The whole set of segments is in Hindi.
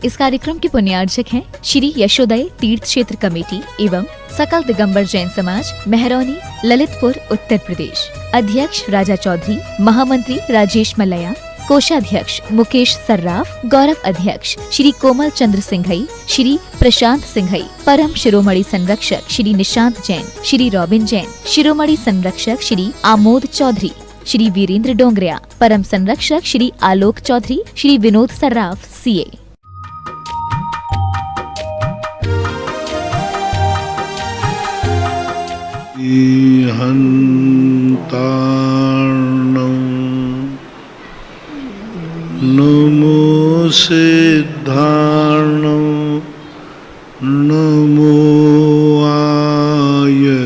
इस कार्यक्रम के पुण्यार्चक हैं श्री यशोदय तीर्थ क्षेत्र कमेटी एवं सकल दिगंबर जैन समाज मेहरौनी ललितपुर उत्तर प्रदेश। अध्यक्ष राजा चौधरी, महामंत्री राजेश मल्लया, कोषाध्यक्ष मुकेश सर्राफ, गौरव अध्यक्ष श्री कोमल चंद्र सिंघई, श्री प्रशांत सिंघई, परम शिरोमणि संरक्षक श्री निशांत जैन, श्री रॉबिन जैन, शिरोमणि संरक्षक श्री आमोद चौधरी, श्री वीरेंद्र डोंगरिया, परम संरक्षक श्री आलोक चौधरी, श्री विनोद सर्राफ सीए। नमो सिद्धार्णं नमो आयर्यार्णं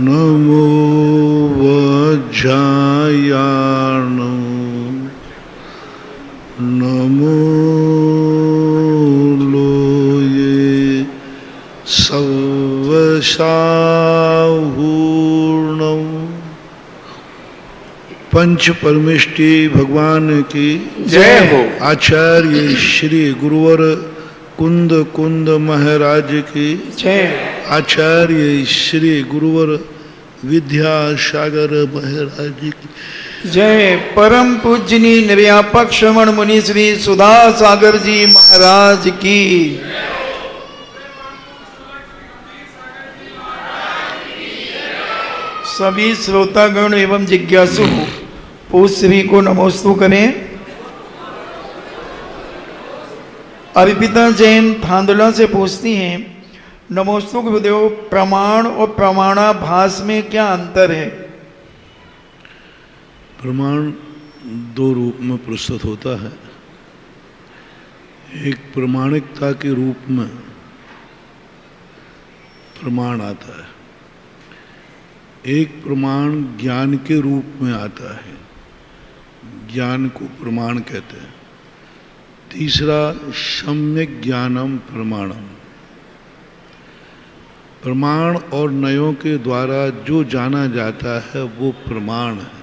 नमो वज्रायार्णं नमो लोये सवसाहूर्णं। पंच परमेष्टि भगवान की जय हो। आचार्य श्री गुरुवर कुंद कुंद महाराज की जय। आचार्य श्री गुरुवर विद्यासागर महाराज की जय। परम पूजनी निर्व्यापक श्रवण मुनि श्री सुधा सागर जी महाराज की। सभी श्रोतागण एवं जिज्ञासु पूज सभी को नमोस्तु करें। अर्पिता जैन थांदुला से पूछती हैं, नमोस्तु गुरुदेव, प्रमाण और प्रमाणाभास में क्या अंतर है? प्रमाण दो रूप में प्रस्तुत होता है। एक प्रमाणिकता के रूप में प्रमाण आता है, एक प्रमाण ज्ञान के रूप में आता है, ज्ञान को प्रमाण कहते हैं। तीसरा सम्यक ज्ञानम प्रमाणम, प्रमाण और नयों के द्वारा जो जाना जाता है वो प्रमाण है।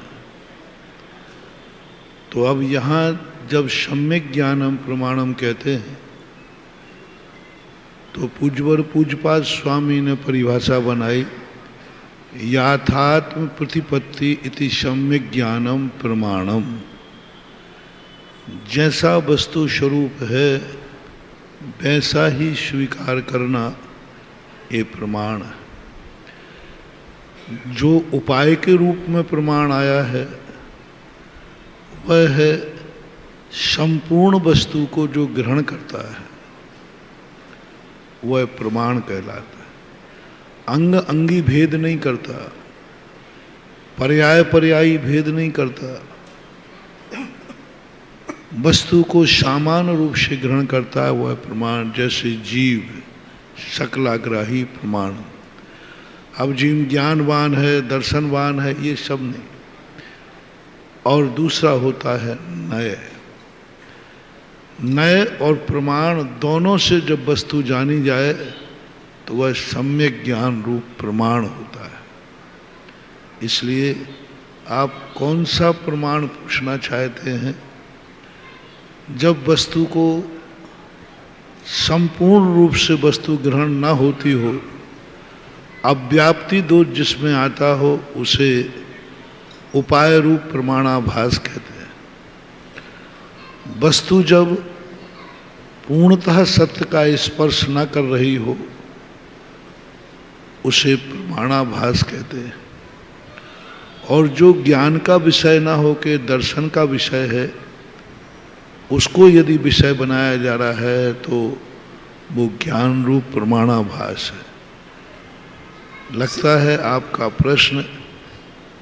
तो अब यहाँ जब सम्यक ज्ञानम प्रमाणम कहते हैं तो पूज्यवर पूज्यपाद स्वामी ने परिभाषा बनाई, याथात्म प्रतिपत्ति इति सम्यक ज्ञानम प्रमाणम। जैसा वस्तु स्वरूप है वैसा ही स्वीकार करना ये प्रमाण है। जो उपाय के रूप में प्रमाण आया है वह है संपूर्ण वस्तु को जो ग्रहण करता है वह प्रमाण कहलाता है। अंग अंगी भेद नहीं करता, पर्याय पर्यायी भेद नहीं करता, वस्तु को समान रूप से ग्रहण करता है वह प्रमाण। जैसे जीव सकलाग्राही प्रमाण। अब जीव ज्ञानवान है, दर्शनवान है, ये सब नहीं। और दूसरा होता है नय। नय और प्रमाण दोनों से जब वस्तु जानी जाए तो वह सम्यक ज्ञान रूप प्रमाण होता है। इसलिए आप कौन सा प्रमाण पूछना चाहते हैं? जब वस्तु को संपूर्ण रूप से वस्तु ग्रहण न होती हो, अव्याप्ति दोष जिसमें आता हो, उसे उपाय रूप प्रमाणाभास कहते हैं। वस्तु जब पूर्णतः सत्य का स्पर्श न कर रही हो उसे प्रमाणाभास कहते हैं। और जो ज्ञान का विषय ना हो के दर्शन का विषय है उसको यदि विषय बनाया जा रहा है तो वो ज्ञान रूप प्रमाणाभास है। लगता है आपका प्रश्न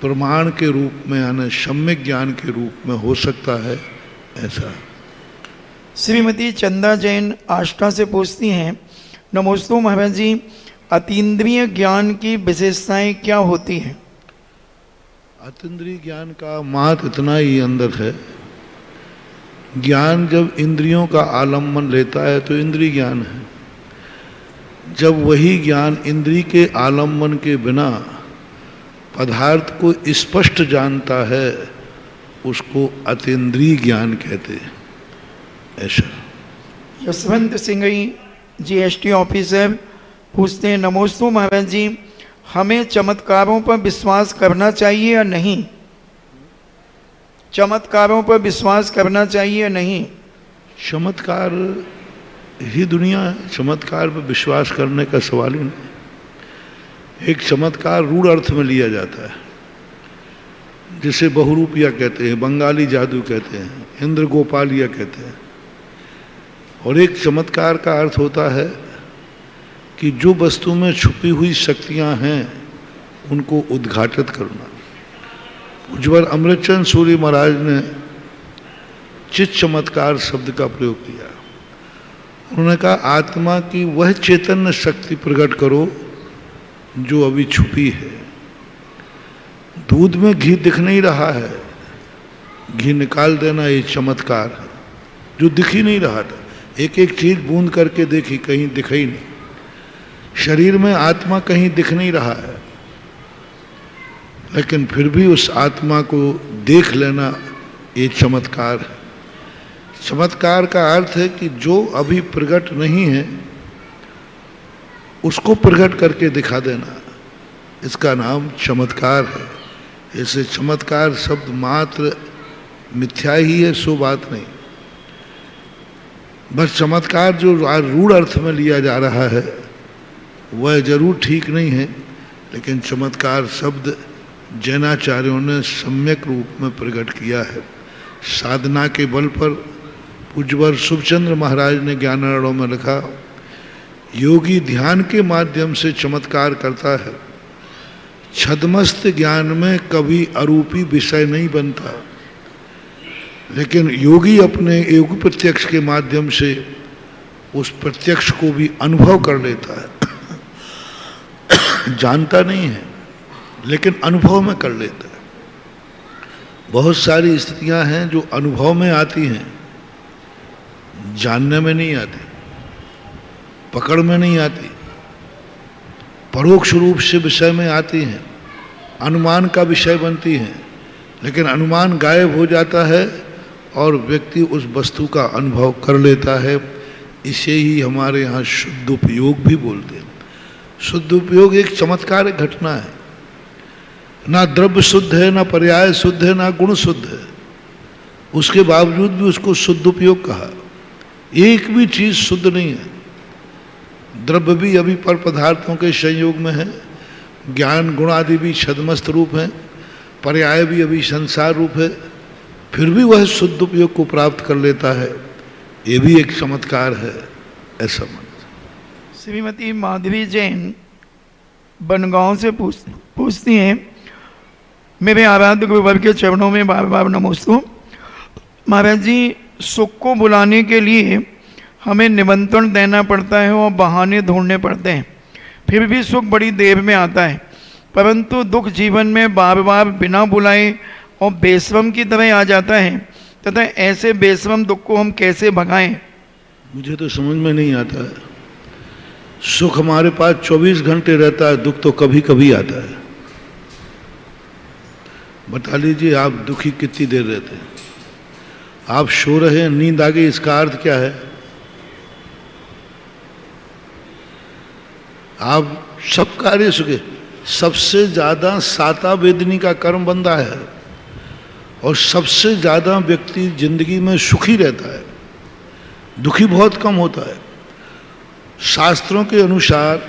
प्रमाण के रूप में यानी सम्यक ज्ञान के रूप में हो सकता है ऐसा। श्रीमती चंदा जैन आष्टा से पूछती हैं, नमोस्तु महाराज जी, अतीन्द्रिय ज्ञान की विशेषताएं क्या होती हैं? अतीन्द्रिय ज्ञान का मात इतना ही अंदर है। ज्ञान जब इंद्रियों का आलम्बन लेता है तो इंद्रिय ज्ञान है। जब वही ज्ञान इंद्रिय के आलम्बन के बिना पदार्थ को स्पष्ट जानता है उसको अतीन्द्रिय ज्ञान कहते हैं। ऐसा। यशवंत सिंह जीएसटी ऑफिसर पूछते हैं, नमोस्तु महाराज जी, हमें चमत्कारों पर विश्वास करना चाहिए या नहीं? चमत्कारों पर विश्वास करना चाहिए या नहीं? चमत्कार ही दुनिया है, चमत्कार पर विश्वास करने का सवाल ही नहीं। एक चमत्कार रूढ़ अर्थ में लिया जाता है, जिसे बहुरूपिया कहते हैं, बंगाली जादू कहते हैं, इंद्र गोपालिया कहते हैं। और एक चमत्कार का अर्थ होता है कि जो वस्तु में छुपी हुई शक्तियां हैं उनको उद्घाटित करना। उज्ज्वल अमृतचंद सूरी महाराज ने चित चमत्कार शब्द का प्रयोग किया। उन्होंने कहा, आत्मा की वह चैतन्य शक्ति प्रकट करो जो अभी छुपी है। दूध में घी दिख नहीं रहा है, घी निकाल देना ये चमत्कार है। जो दिख ही नहीं रहा था, एक एक चीज बूंद करके देखी, कहीं दिख ही नहीं। शरीर में आत्मा कहीं दिख नहीं रहा है, लेकिन फिर भी उस आत्मा को देख लेना ये चमत्कार है। चमत्कार का अर्थ है कि जो अभी प्रकट नहीं है उसको प्रकट करके दिखा देना, इसका नाम चमत्कार है। ऐसे चमत्कार शब्द मात्र मिथ्या ही है, सो बात नहीं। बस चमत्कार जो रूढ़ अर्थ में लिया जा रहा है वह जरूर ठीक नहीं है, लेकिन चमत्कार शब्द जैनाचार्यों ने सम्यक रूप में प्रकट किया है। साधना के बल पर पूज्यवर शुभचंद्र महाराज ने ज्ञानार्णव में लिखा, योगी ध्यान के माध्यम से चमत्कार करता है। छद्मस्त ज्ञान में कभी अरूपी विषय नहीं बनता, लेकिन योगी अपने योग प्रत्यक्ष के माध्यम से उस प्रत्यक्ष को भी अनुभव कर लेता है। जानता नहीं है, लेकिन अनुभव में कर लेता है। बहुत सारी स्थितियां हैं जो अनुभव में आती हैं, जानने में नहीं आती, पकड़ में नहीं आती, परोक्ष रूप से विषय में आती हैं, अनुमान का विषय बनती हैं, लेकिन अनुमान गायब हो जाता है और व्यक्ति उस वस्तु का अनुभव कर लेता है। इसे ही हमारे यहाँ शुद्ध उपयोग भी बोलते हैं। शुद्ध उपयोग एक चमत्कारिक घटना है। ना द्रव्य शुद्ध है, ना पर्याय शुद्ध है, ना गुण शुद्ध है, उसके बावजूद भी उसको शुद्ध उपयोग कहा। एक भी चीज शुद्ध नहीं है। द्रव्य भी अभी पर पदार्थों के संयोग में है, ज्ञान गुण आदि भी छद्मस्त रूप है, पर्याय भी अभी संसार रूप है, फिर भी वह शुद्ध उपयोग को प्राप्त कर लेता है। ये भी एक चमत्कार है, ऐसा मन। श्रीमती माधवी जैन बनगांव से पूछती हैं, मेरे आराध्य गुरुवर के चरणों में बार बार नमोस्तु। महाराज जी, सुख को बुलाने के लिए हमें निमंत्रण देना पड़ता है और बहाने ढूंढने पड़ते हैं, फिर भी सुख बड़ी देर में आता है। परंतु दुख जीवन में बार बार बिना बुलाए और बेश्रम की तरह आ जाता है, तथा ऐसे बेश्रम दुख को हम कैसे भगाएं? मुझे तो समझ में नहीं आता है। सुख हमारे पास 24 घंटे रहता है, दुख तो कभी कभी आता है। बता लीजिए, आप दुखी कितनी देर रहते हैं? आप सो रहे हैं, नींद आ गई, इसका अर्थ क्या है? आप सब कार्य सुखे। सबसे ज्यादा साता वेदनी का कर्म बंधा है और सबसे ज्यादा व्यक्ति जिंदगी में सुखी रहता है, दुखी बहुत कम होता है। शास्त्रों के अनुसार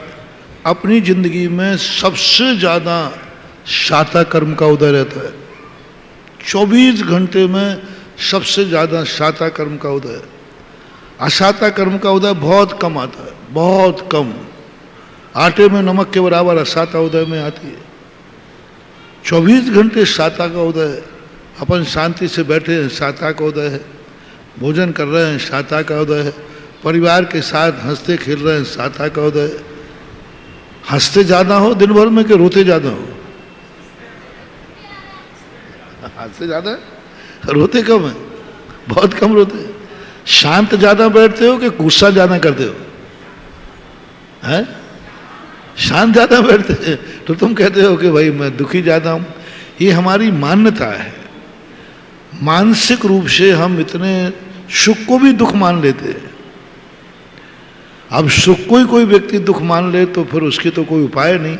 अपनी जिंदगी में सबसे ज्यादा साता कर्म का उदय रहता है। 24 घंटे में सबसे ज्यादा साता कर्म का उदय। असाता कर्म का उदय बहुत कम आता है, बहुत कम। आटे में नमक के बराबर असाता उदय में आती है। 24 घंटे साता का उदय है। अपन शांति से बैठे हैं, साता का उदय है। भोजन कर रहे हैं, साता का उदय है। परिवार के साथ हंसते खेल रहे हैं, साता का उदय है। हंसते ज्यादा हो दिन भर में कि रोते ज्यादा हो? हंसते ज्यादा है, रोते कम है, बहुत कम रोते हैं। शांत ज्यादा बैठते हो कि गुस्सा ज्यादा करते हो? हैं? शांत ज्यादा बैठते हैं तो तुम कहते हो कि भाई मैं दुखी ज्यादा हूं। ये हमारी मान्यता है। मानसिक रूप से हम इतने सुख को भी दुख मान लेते हैं। अब सुख को ही कोई व्यक्ति दुख मान ले तो फिर उसकी तो कोई उपाय नहीं।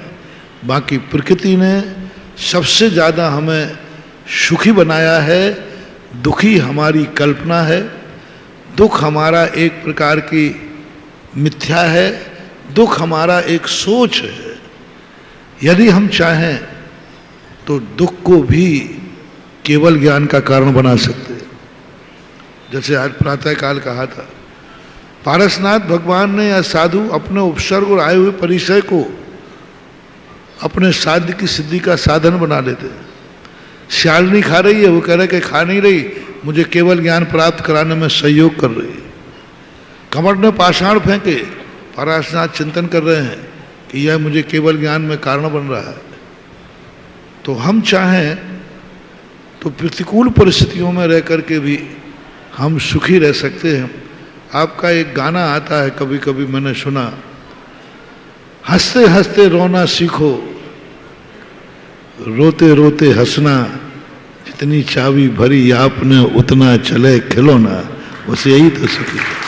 बाकी प्रकृति ने सबसे ज़्यादा हमें सुखी बनाया है, दुखी हमारी कल्पना है, दुख हमारा एक प्रकार की मिथ्या है, दुख हमारा एक सोच है। यदि हम चाहें तो दुख को भी केवल ज्ञान का कारण बना सकते हैं। जैसे आज प्रातः काल कहा था, पारसनाथ भगवान ने या साधु अपने उपसर्ग और आए हुए परिचय को अपने साध्य की सिद्धि का साधन बना लेते। श्यालनी खा रही है, वो कह रहे कि खा नहीं रही, मुझे केवल ज्ञान प्राप्त कराने में सहयोग कर रही है। कमर ने पाषाण फेंके, पारसनाथ चिंतन कर रहे हैं कि यह मुझे केवल ज्ञान में कारण बन रहा है। तो हम चाहें तो प्रतिकूल परिस्थितियों में रह करके भी हम सुखी रह सकते हैं। आपका एक गाना आता है, कभी कभी मैंने सुना, हंसते हंसते रोना सीखो, रोते रोते हंसना, जितनी चाबी भरी आपने उतना चले खिलौना। बस यही तो सुखी है।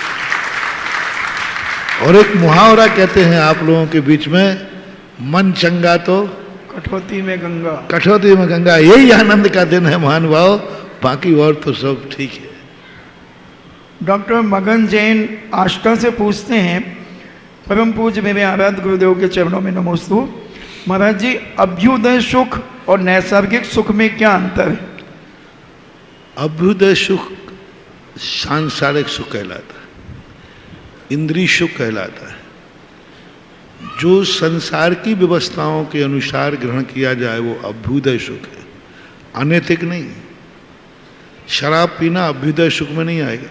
और एक मुहावरा कहते हैं आप लोगों के बीच में, मन चंगा तो कठौती में गंगा, कठौती में गंगा। यही आनंद का दिन है महानुभाव, बाकी और तो सब ठीक है। डॉक्टर मगन जैन आष्टा से पूछते हैं, परम पूज्य मेरे आराध्य गुरुदेव के चरणों में नमोस्तु। महाराज जी, अभ्युदय सुख और नैसर्गिक सुख में क्या अंतर है? अभ्युदय सुख सांसारिक सुख कहलाता है, इंद्रिय सुख कहलाता है। जो संसार की व्यवस्थाओं के अनुसार ग्रहण किया जाए वो अभ्युदय सुख है, अनैतिक नहीं। शराब पीना अभ्युदय सुख में नहीं आएगा,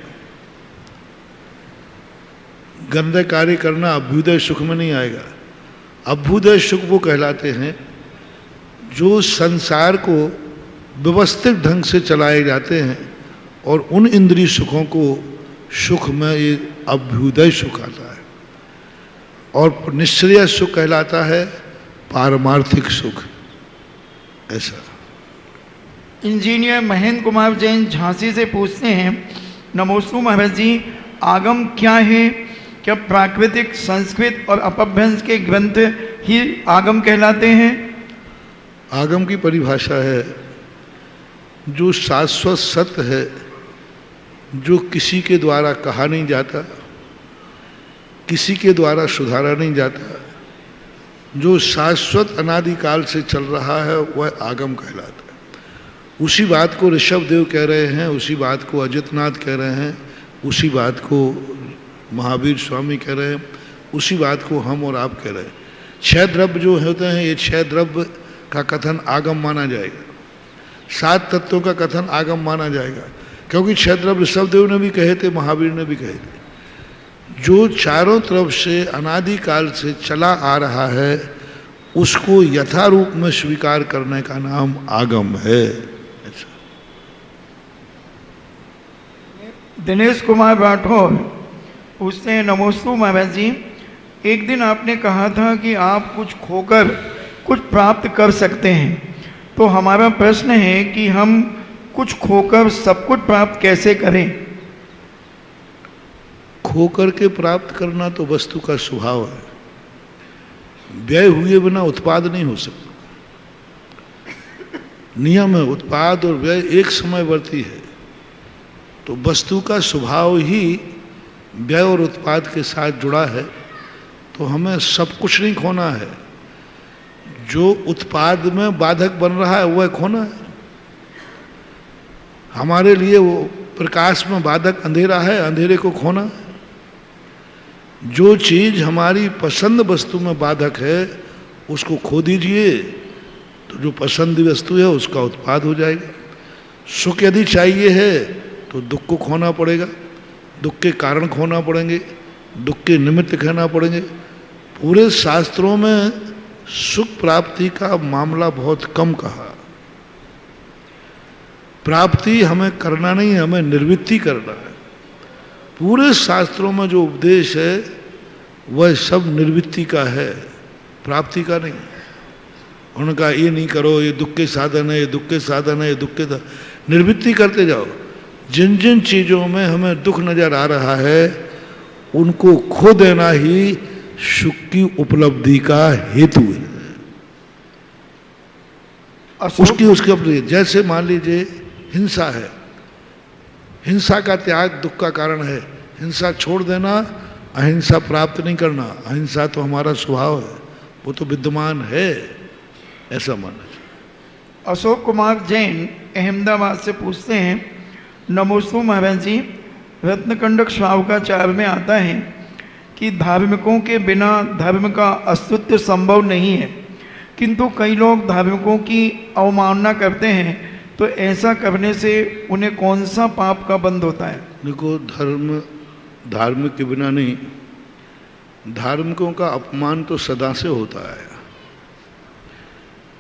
गंदे कार्य करना अभ्युदय सुख में नहीं आएगा। अभ्युदय सुख वो कहलाते हैं जो संसार को व्यवस्थित ढंग से चलाए जाते हैं, और उन इंद्रिय सुखों को सुख में ये अभ्युदय सुख आता है। और निश्चय सुख कहलाता है पारमार्थिक सुख। ऐसा। इंजीनियर महेंद्र कुमार जैन झांसी से पूछते हैं, नमोस्तु महाराज जी, आगम क्या है? क्या प्राकृतिक, संस्कृत और अपभ्रंश के ग्रंथ ही आगम कहलाते हैं? आगम की परिभाषा है जो शाश्वत सत्य है, जो किसी के द्वारा कहा नहीं जाता, किसी के द्वारा सुधारा नहीं जाता, जो शाश्वत अनादिकाल से चल रहा है, वह आगम कहलाता है। उसी बात को ऋषभ देव कह रहे हैं, उसी बात को अजितनाथ कह रहे हैं, उसी बात को महावीर स्वामी कह रहे हैं, उसी बात को हम और आप कह रहे हैं। 6 द्रव्य जो होते हैं, ये 6 द्रव्य का कथन आगम माना जाएगा। 7 तत्वों का कथन आगम माना जाएगा, क्योंकि 6 द्रव्य ऋषभदेव ने भी कहे थे, महावीर ने भी कहे थे। जो चारों तरफ से अनादिकाल से चला आ रहा है, उसको यथारूप में स्वीकार करने का नाम आगम है। दिनेश कुमार राठौर पूछते हैं, नमोस्तु महाराज जी, एक दिन आपने कहा था कि आप कुछ खोकर कुछ प्राप्त कर सकते हैं, तो हमारा प्रश्न है कि हम कुछ खोकर सब कुछ प्राप्त कैसे करें? खोकर के प्राप्त करना तो वस्तु का स्वभाव है। व्यय हुए बिना उत्पाद नहीं हो सकता। नियम है, उत्पाद और व्यय एक समयवर्ती है। तो वस्तु का स्वभाव ही व्यय और उत्पाद के साथ जुड़ा है, तो हमें सब कुछ नहीं खोना है। जो उत्पाद में बाधक बन रहा है वह खोना है। हमारे लिए वो प्रकाश में बाधक अंधेरा है, अंधेरे को खोना है। जो चीज हमारी पसंद वस्तु में बाधक है उसको खो दीजिए, तो जो पसंद वस्तु है उसका उत्पाद हो जाएगा। सुख यदि चाहिए है तो दुख को खोना पड़ेगा, दुख के कारण खोना पड़ेंगे, दुख के निमित्त कहना पड़ेंगे। पूरे शास्त्रों में सुख प्राप्ति का मामला बहुत कम कहा। प्राप्ति हमें करना नहीं है, हमें निर्वृत्ति करना है। पूरे शास्त्रों में जो उपदेश है वह सब निर्वृत्ति का है, प्राप्ति का नहीं। उन्होंने कहा ये नहीं करो, ये दुख के साधन है, ये दुख के साधन है, ये दुख के निर्वृत्ति करते जाओ। जिन जिन चीज़ों में हमें दुख नजर आ रहा है उनको खो देना ही सुख की उपलब्धि का हेतु है। उसकी अपनी, जैसे मान लीजिए हिंसा है, हिंसा का त्याग दुख का कारण है। हिंसा छोड़ देना, अहिंसा प्राप्त नहीं करना। अहिंसा तो हमारा स्वभाव है, वो तो विद्यमान है, ऐसा मानना चाहिए। अशोक कुमार जैन अहमदाबाद से पूछते हैं, नमोस्तु महाराज जी, रत्नकंडक श्रावकाचार्य में आता है कि धार्मिकों के बिना धर्म का अस्तित्व संभव नहीं है, किंतु कई लोग धार्मिकों की अवमानना करते हैं, तो ऐसा करने से उन्हें कौन सा पाप का बंध होता है? देखो, धार्मिक के बिना नहीं, धार्मिकों का अपमान तो सदा से होता है।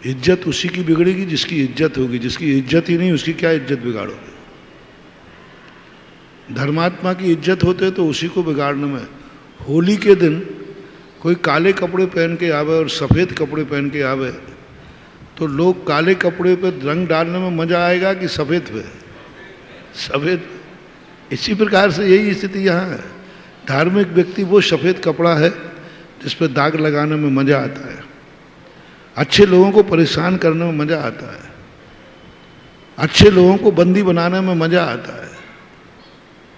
इज्जत उसी की बिगड़ेगी जिसकी इज्जत होगी, जिसकी इज्जत ही नहीं उसकी क्या इज्जत बिगाड़ोगे। धर्मात्मा की इज्जत होते तो उसी को बिगाड़ने में। होली के दिन कोई काले कपड़े पहन के आवे और सफ़ेद कपड़े पहन के आवे तो लोग काले कपड़े पे रंग डालने में मज़ा आएगा कि सफ़ेद पे? सफ़ेद। इसी प्रकार से यही स्थिति यहाँ है। धार्मिक व्यक्ति वो सफ़ेद कपड़ा है जिस पर दाग लगाने में मज़ा आता है। अच्छे लोगों को परेशान करने में मज़ा आता है, अच्छे लोगों को बंदी बनाने में मज़ा आता है,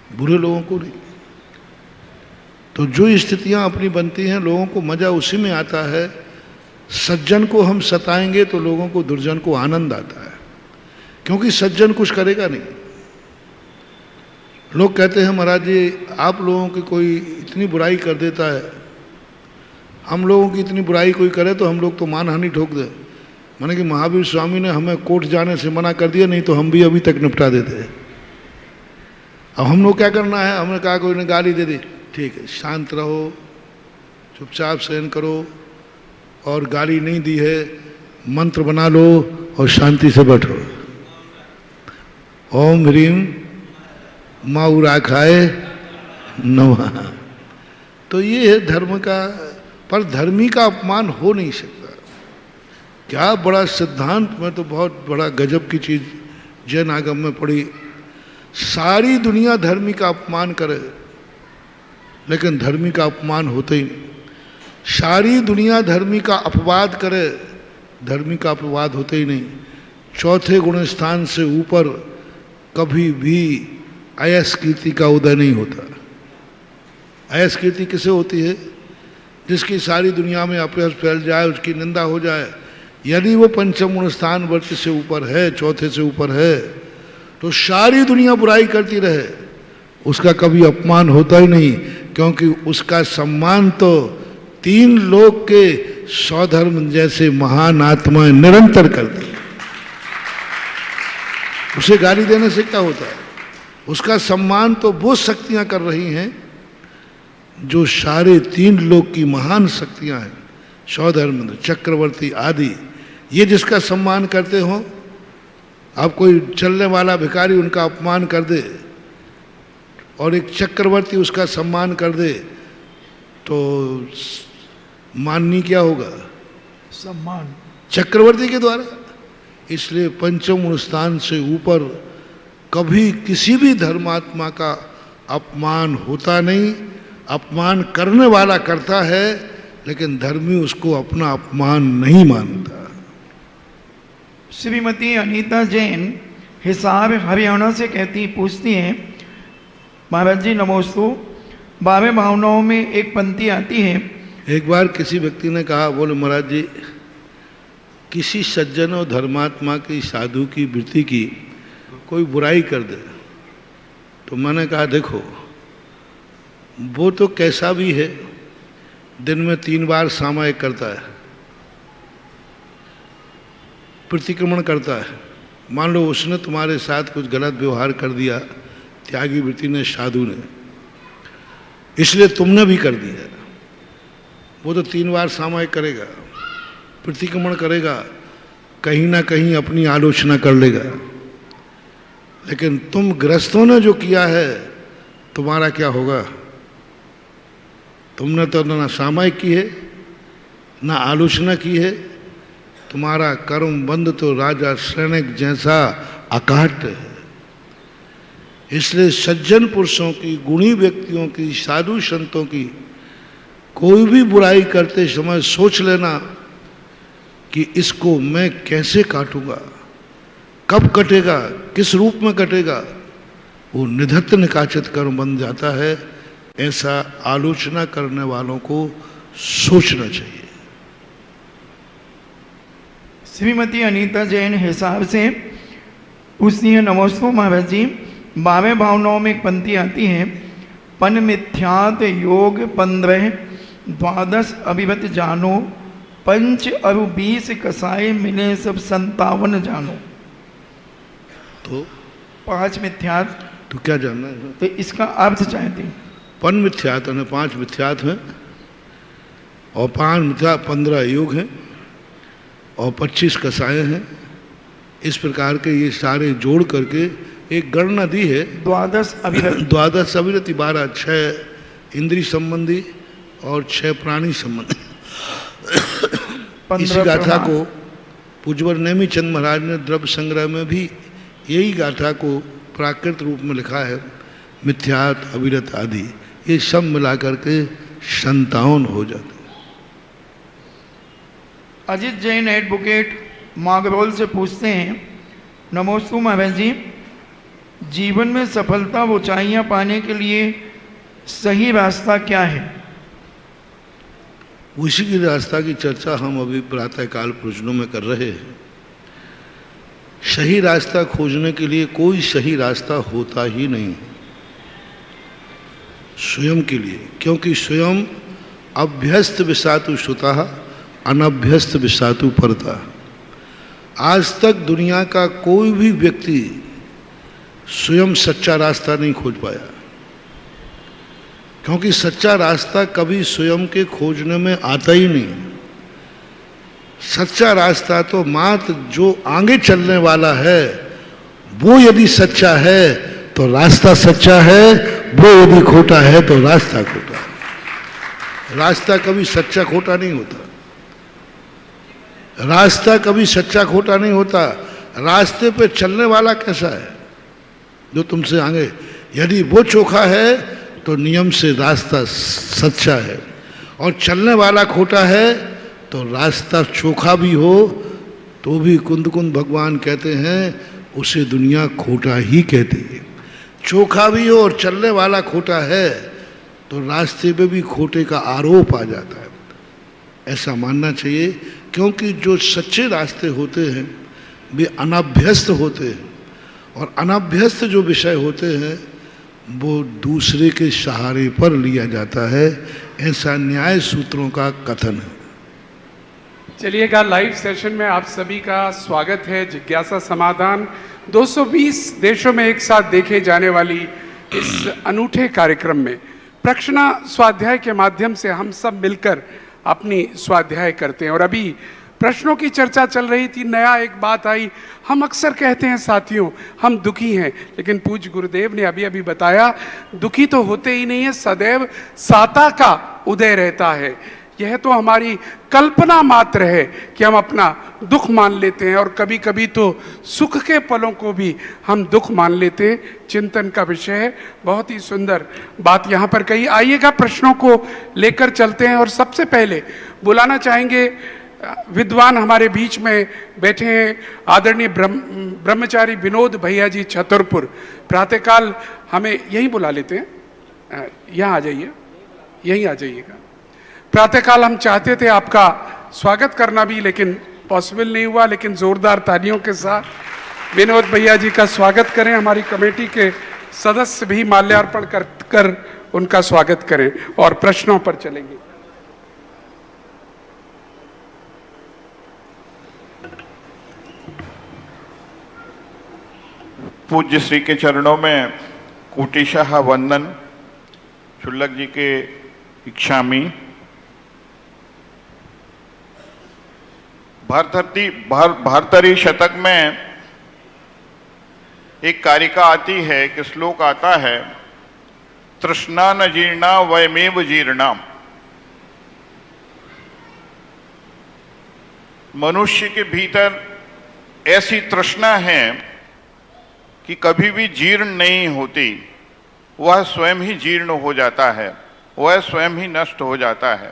बुरे लोगों को नहीं। तो जो स्थितियां अपनी बनती हैं लोगों को मज़ा उसी में आता है। सज्जन को हम सताएंगे तो लोगों को, दुर्जन को आनंद आता है, क्योंकि सज्जन कुछ करेगा नहीं। लोग कहते हैं महाराज जी आप लोगों की कोई इतनी बुराई कर देता है, हम लोगों की इतनी बुराई कोई करे तो हम लोग तो मानहानि ठोक दे। माने कि महावीर स्वामी ने हमें कोर्ट जाने से मना कर दिया, नहीं तो हम भी अभी तक निपटा देते। अब हम लोग क्या करना है? हमने कहा कोई ने गाली दे दी, ठीक है शांत रहो, चुपचाप सहन करो, और गाली नहीं दी है मंत्र बना लो और शांति से बैठो। ओम ह्रीम माँ उराखाए नमः। तो ये है धर्म का, पर धर्मी का अपमान हो नहीं सकता। क्या बड़ा सिद्धांत में तो बहुत बड़ा गजब की चीज जैन आगम में पढ़ी। सारी दुनिया धर्मी का अपमान करे लेकिन धर्मी का अपमान होता ही नहीं। सारी दुनिया धर्मी का अपवाद करे, धर्मी का अपवाद होता ही नहीं। चौथे गुण स्थान से ऊपर कभी भी अयस कीर्ति का उदय नहीं होता। अयस कीर्ति किसे होती है? जिसकी सारी दुनिया में अपयश फैल जाए, उसकी निंदा हो जाए। यदि वो पंचम गुण स्थान वर्त से ऊपर है, चौथे से ऊपर है, तो सारी दुनिया बुराई करती रहे, उसका कभी अपमान होता ही नहीं, क्योंकि उसका सम्मान तो तीन लोक के सौधर्म जैसे महान आत्माएं निरंतर करती हैं। उसे गाली देने से क्या होता है? उसका सम्मान तो वो शक्तियां कर रही हैं जो सारे तीन लोक की महान शक्तियां हैं, सौधर्म, चक्रवर्ती आदि। ये जिसका सम्मान करते हो, अब कोई चलने वाला भिखारी उनका अपमान कर दे और एक चक्रवर्ती उसका सम्मान कर दे तो माननीय क्या होगा? सम्मान चक्रवर्ती के द्वारा। इसलिए पंचम गुण स्थान से ऊपर कभी किसी भी धर्मात्मा का अपमान होता नहीं। अपमान करने वाला करता है लेकिन धर्मी उसको अपना अपमान नहीं मानता। श्रीमती अनीता जैन हिसार हरियाणा से पूछती हैं, महाराज जी नमोस्तु, 12 भावनाओं में एक पंक्ति आती है। एक बार किसी व्यक्ति ने कहा, बोले महाराज जी किसी सज्जन और धर्मात्मा की, साधु की, वृत्ति की कोई बुराई कर दे, तो मैंने कहा देखो वो तो कैसा भी है, दिन में 3 बार सामायिक करता है, प्रतिक्रमण करता है। मान लो उसने तुम्हारे साथ कुछ गलत व्यवहार कर दिया, त्यागी वृत्ति ने, साधु ने, इसलिए तुमने भी कर दिया। वो तो 3 बार सामायिक करेगा, प्रतिक्रमण करेगा, कहीं ना कहीं अपनी आलोचना कर लेगा। लेकिन तुम गृहस्थों ने जो किया है, तुम्हारा क्या होगा? तुमने तो ना सामायिक की है ना आलोचना की है, तुम्हारा कर्म बंध तो राजा सैनिक जैसा अकाट्य है। इसलिए सज्जन पुरुषों की, गुणी व्यक्तियों की, साधु संतों की कोई भी बुराई करते समय सोच लेना कि इसको मैं कैसे काटूंगा, कब कटेगा, किस रूप में कटेगा, वो निधत्त निकाचित कर्म बन जाता है। ऐसा आलोचना करने वालों को सोचना चाहिए। श्रीमती अनीता जैन हिसाब से पूछती है, नमस्ते महाराज जी, 12 भावनाओं में एक पंक्ति आती है, पन मिथ्यात योग 15 द्वादश अभिवत जानो, पंच अरु 20 कसाए मिले सब 57 जानो। तो 5 मिथ्यात, तो क्या जानना है? तो इसका अर्थ चाहते हैं। पन मिथ्यात है, 5 मिथ्यात हैं और 5 मिथ्या 15 योग हैं और 25 कसाएं हैं। इस प्रकार के ये सारे जोड़ करके एक गणना दी है। द्वादश अभिवत, द्वादश अभिरति 12, 6 इंद्रिय संबंधी और 6 प्राणी संबंधी। इस गाथा को पूज्यवर नेमीचंद महाराज ने द्रव्य संग्रह में भी यही गाथा को प्राकृत रूप में लिखा है। मिथ्यात, अविरत आदि ये सब मिलाकर के 57 हो जाते। अजित जैन एडवोकेट मागरोल से पूछते हैं, नमोस्तु महाराज जी, जीवन में सफलता व ऊंचाइयां पाने के लिए सही रास्ता क्या है? उसी की रास्ता की चर्चा हम अभी प्रातःकाल प्रवचनों में कर रहे हैं। सही रास्ता खोजने के लिए कोई सही रास्ता होता ही नहीं स्वयं के लिए, क्योंकि स्वयं अभ्यस्त विषातु सुतः अनभ्यस्त विषातु परतः। आज तक दुनिया का कोई भी व्यक्ति स्वयं सच्चा रास्ता नहीं खोज पाया, क्योंकि सच्चा रास्ता कभी स्वयं के खोजने में आता ही नहीं। सच्चा रास्ता तो मात्र जो आगे चलने वाला है वो यदि सच्चा है तो रास्ता सच्चा है, वो यदि खोटा है तो रास्ता खोटा है। रास्ता कभी सच्चा खोटा नहीं होता, रास्ता कभी सच्चा खोटा नहीं होता। रास्ते पे चलने वाला कैसा है जो तुमसे आगे, यदि वो चोखा है तो नियम से रास्ता सच्चा है, और चलने वाला खोटा है तो रास्ता चोखा भी हो तो भी कुंद कुंद भगवान कहते हैं उसे दुनिया खोटा ही कहती है। चोखा भी हो और चलने वाला खोटा है तो रास्ते पे भी खोटे का आरोप आ जाता है। ऐसा मानना चाहिए, क्योंकि जो सच्चे रास्ते होते हैं वे अनभ्यस्त होते हैं, और अनभ्यस्त जो विषय होते हैं वो दूसरे के सहारे पर लिया जाता है। ऐसा न्याय सूत्रों का कथन है। चलिएगा, लाइव सेशन में आप सभी का स्वागत है। जिज्ञासा समाधान 220 देशों में एक साथ देखे जाने वाली इस अनूठे कार्यक्रम में प्रश्न स्वाध्याय के माध्यम से हम सब मिलकर अपनी स्वाध्याय करते हैं। और अभी प्रश्नों की चर्चा चल रही थी, नया एक बात आई। हम अक्सर कहते हैं साथियों हम दुखी हैं, लेकिन पूज्य गुरुदेव ने अभी अभी बताया दुखी तो होते ही नहीं है, सदैव साता का उदय रहता है। यह तो हमारी कल्पना मात्र है कि हम अपना दुख मान लेते हैं, और कभी कभी तो सुख के पलों को भी हम दुख मान लेते हैं। चिंतन का विषय है, बहुत ही सुंदर बात यहाँ पर कही। आइएगा प्रश्नों को लेकर चलते हैं, और सबसे पहले बुलाना चाहेंगे विद्वान हमारे बीच में बैठे हैं आदरणीय ब्रह्मचारी विनोद भैया जी छतरपुर। प्रातःकाल हमें यहीं बुला लेते हैं, यहाँ आ जाइए, यहीं आ जाइएगा। प्रातःकाल हम चाहते थे आपका स्वागत करना भी, लेकिन पॉसिबल नहीं हुआ, लेकिन जोरदार तालियों के साथ विनोद भैया जी का स्वागत करें। हमारी कमेटी के सदस्य भी माल्यार्पण कर उनका स्वागत करें और प्रश्नों पर चलेंगे। पूज्य श्री के चरणों में कोटिशाह वंदन। शुल्लक जी के इच्छामी। भारतरी शतक में एक कारिका आती है, कि श्लोक आता है, तृष्णा न जीर्णा वयमेव जीर्णा। मनुष्य के भीतर ऐसी तृष्णा है कि कभी भी जीर्ण नहीं होती, वह स्वयं ही जीर्ण हो जाता है, वह स्वयं ही नष्ट हो जाता है।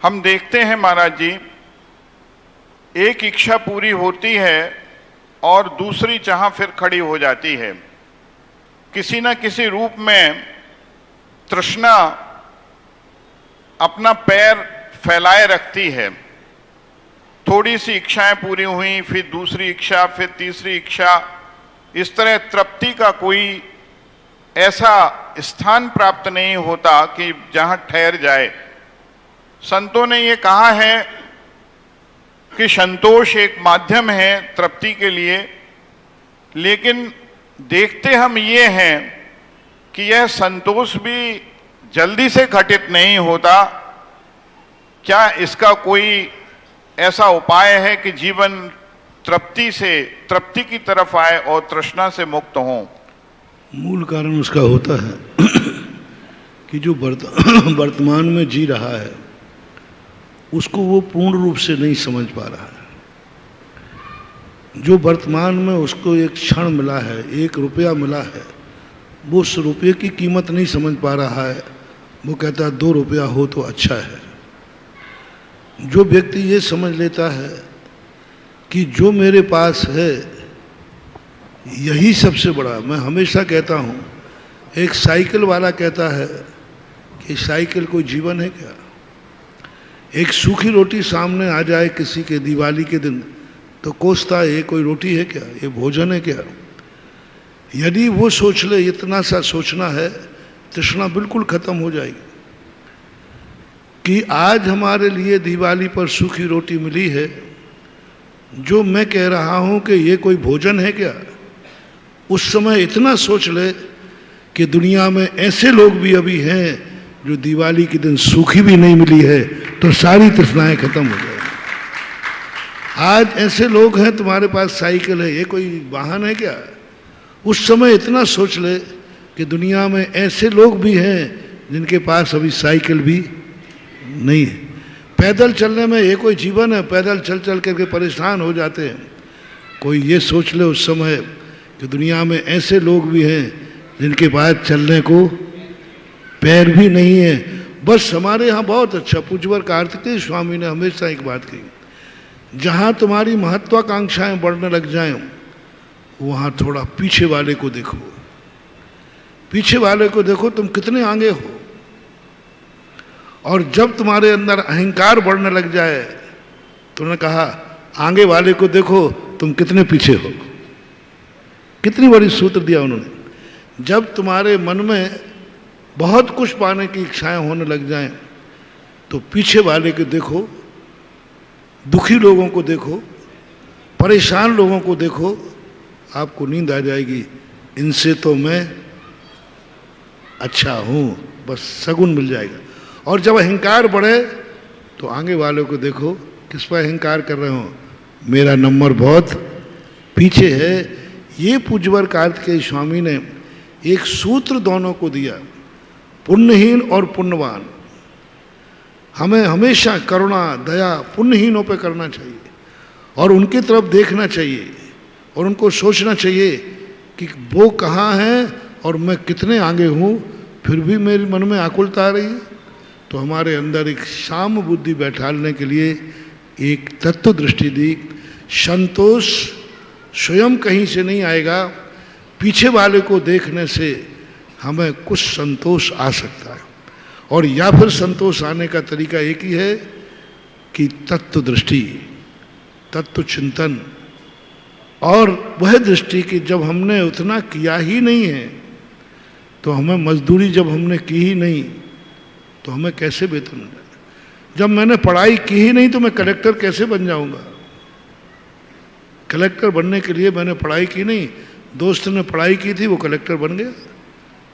हम देखते हैं महाराज जी, एक इच्छा पूरी होती है और दूसरी चाह फिर खड़ी हो जाती है। किसी न किसी रूप में तृष्णा अपना पैर फैलाए रखती है। थोड़ी सी इच्छाएं पूरी हुई, फिर दूसरी इच्छा, फिर तीसरी इच्छा, इस तरह तृप्ति का कोई ऐसा स्थान प्राप्त नहीं होता कि जहां ठहर जाए। संतों ने ये कहा है कि संतोष एक माध्यम है तृप्ति के लिए, लेकिन देखते हम ये हैं कि यह संतोष भी जल्दी से घटित नहीं होता। क्या इसका कोई ऐसा उपाय है कि जीवन तृप्ति की तरफ आए और तृष्णा से मुक्त हो? मूल कारण उसका होता है कि जो वर्तमान में जी रहा है उसको वो पूर्ण रूप से नहीं समझ पा रहा है। जो वर्तमान में उसको एक क्षण मिला है, 1 रुपया मिला है, वो उस रुपये की कीमत नहीं समझ पा रहा है। वो कहता है 2 रुपया हो तो अच्छा है। जो व्यक्ति ये समझ लेता है कि जो मेरे पास है यही सबसे बड़ा, मैं हमेशा कहता हूँ, एक साइकिल वाला कहता है कि साइकिल कोई जीवन है क्या? एक सूखी रोटी सामने आ जाए किसी के दिवाली के दिन तो कोसता है, ये कोई रोटी है क्या, ये भोजन है क्या? यदि वो सोच ले, इतना सा सोचना है, तृष्णा बिल्कुल खत्म हो जाएगी। कि आज हमारे लिए दिवाली पर सूखी रोटी मिली है, जो मैं कह रहा हूँ कि ये कोई भोजन है क्या, उस समय इतना सोच ले कि दुनिया में ऐसे लोग भी अभी हैं जो दिवाली के दिन सूखी भी नहीं मिली है तो सारी तृष्णाएं खत्म हो जाए। आज ऐसे लोग हैं, तुम्हारे पास साइकिल है, ये कोई वाहन है क्या? उस समय इतना सोच ले कि दुनिया में ऐसे लोग भी हैं जिनके पास अभी साइकिल भी नहीं है। पैदल चलने में ये कोई जीवन है? पैदल चल चल करके परेशान हो जाते हैं। कोई ये सोच ले उस समय कि दुनिया में ऐसे लोग भी हैं जिनके पास चलने को पैर भी नहीं है। बस हमारे यहाँ बहुत अच्छा पूज्यवर कार्तिकेय स्वामी ने हमेशा एक बात कही, जहाँ तुम्हारी महत्वाकांक्षाएं बढ़ने लग जाएं वहाँ थोड़ा पीछे वाले को देखो। पीछे वाले को देखो तुम कितने आगे हो, और जब तुम्हारे अंदर अहंकार बढ़ने लग जाए, तुमने कहा आगे वाले को देखो तुम कितने पीछे हो। कितनी बड़ी सूत्र दिया उन्होंने। जब तुम्हारे मन में बहुत कुछ पाने की इच्छाएं होने लग जाएं तो पीछे वाले को देखो, दुखी लोगों को देखो, परेशान लोगों को देखो, आपको नींद आ जाएगी। इनसे तो मैं अच्छा हूँ, बस सगुन मिल जाएगा। और जब अहंकार बढ़े तो आगे वालों को देखो, किस पर अहंकार कर रहे हो, मेरा नंबर बहुत पीछे है। ये पूज्यवर कार्तिकेय स्वामी ने एक सूत्र दोनों को दिया, पुण्यहीन और पुण्यवान। हमें हमेशा करुणा दया पुण्यहीनों पे करना चाहिए और उनकी तरफ देखना चाहिए और उनको सोचना चाहिए कि वो कहाँ हैं और मैं कितने आगे हूँ, फिर भी मेरे मन में आकुलता आ रही है। तो हमारे अंदर एक शाम बुद्धि बैठालने के लिए एक तत्व दृष्टि दी। संतोष स्वयं कहीं से नहीं आएगा, पीछे वाले को देखने से हमें कुछ संतोष आ सकता है। और या फिर संतोष आने का तरीका एक ही है कि तत्व दृष्टि, तत्व चिंतन, और वह दृष्टि कि जब हमने उतना किया ही नहीं है तो हमें मजदूरी, जब हमने की ही नहीं तो हमें कैसे वेतन मिले। जब मैंने पढ़ाई की ही नहीं तो मैं कलेक्टर कैसे बन जाऊंगा। कलेक्टर बनने के लिए मैंने पढ़ाई की नहीं, दोस्त ने पढ़ाई की थी वो कलेक्टर बन गया।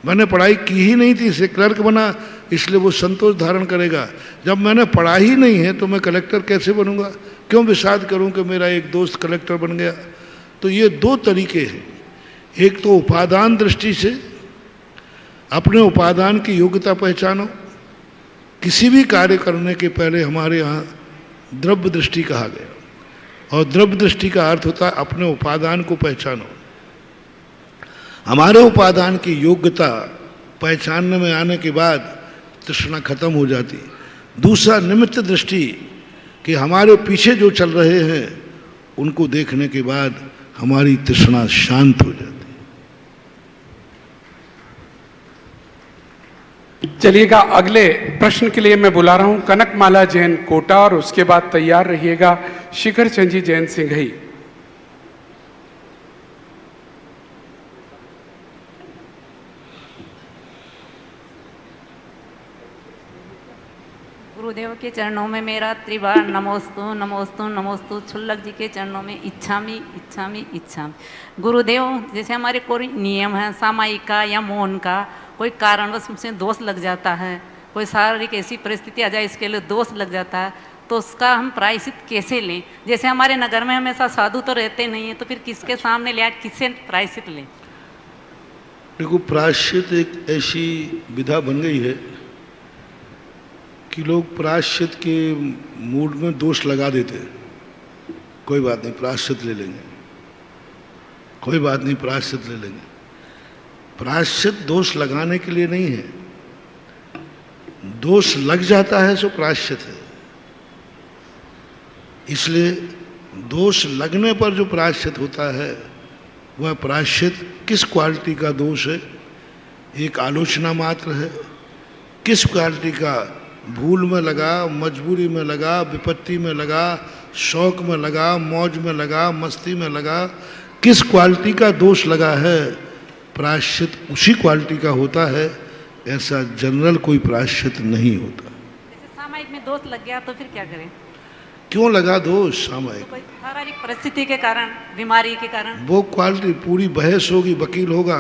मैंने पढ़ाई की ही नहीं थी, इसे क्लर्क बना, इसलिए वो संतोष धारण करेगा। जब मैंने पढ़ाई ही नहीं है तो मैं कलेक्टर कैसे बनूंगा, क्यों विषाद करूं कि मेरा एक दोस्त कलेक्टर बन गया। तो ये 2 तरीके हैं। एक तो उपादान दृष्टि से अपने उपादान की योग्यता पहचानो। किसी भी कार्य करने के पहले हमारे यहाँ द्रव्य दृष्टि कहा गया, और द्रव्य दृष्टि का अर्थ होता है अपने उपादान को पहचानो हमारे उपादान की योग्यता पहचानने में आने के बाद तृष्णा खत्म हो जाती। दूसरा निमित्त दृष्टि कि हमारे पीछे जो चल रहे हैं उनको देखने के बाद हमारी तृष्णा शांत हो जाती। चलिएगा, अगले प्रश्न के लिए मैं बुला रहा हूं कनकमाला जैन कोटा, और उसके बाद तैयार रहिएगा शिखर चंद जी जैन सिंघई। गुरुदेव के चरणों में मेरा त्रिवार नमोस्तु नमोस्तु नमोस्तु। छुल्लक जी के चरणों में इच्छामी इच्छामी इच्छामी। गुरुदेव, जैसे हमारे कोई नियम है सामायिक का या मौन का, कोई कारणवश मुझसे दोष लग जाता है, कोई शारीरिक ऐसी परिस्थिति आ जाए इसके लिए दोष लग जाता है, तो उसका हम प्रायश्चित कैसे लें? जैसे हमारे नगर में हमेशा साधु तो रहते नहीं हैं, तो फिर किसके सामने ले, किससे प्रायश्चित लें? देखो, प्रायश्चित एक ऐसी विधा बन गई है कि लोग प्रायश्चित के मूड में दोष लगा देते हैं। कोई बात नहीं, प्रायश्चित ले लेंगे, कोई बात नहीं, प्रायश्चित ले लेंगे। प्रायश्चित दोष लगाने के लिए नहीं है, दोष लग जाता है सो प्रायश्चित है। इसलिए दोष लगने पर जो प्रायश्चित होता है वह प्रायश्चित किस क्वालिटी का दोष है, एक आलोचना मात्र है, किस क्वालिटी का, भूल में लगा, मजबूरी में लगा, विपत्ति में लगा, शौक में लगा, मौज में लगा, मस्ती में लगा, किस क्वालिटी का दोष लगा है, प्रायश्चित उसी क्वालिटी का होता है। ऐसा जनरल कोई प्रायश्चित नहीं होता। जैसे सामायिक में दोष लग गया तो फिर क्या करें? क्यों लगा दोष सामायिक? तो कोई शारीरिक परिस्थिति के कारण, बीमारी के कारण। वो क्वालिटी पूरी बहस होगी, वकील होगा,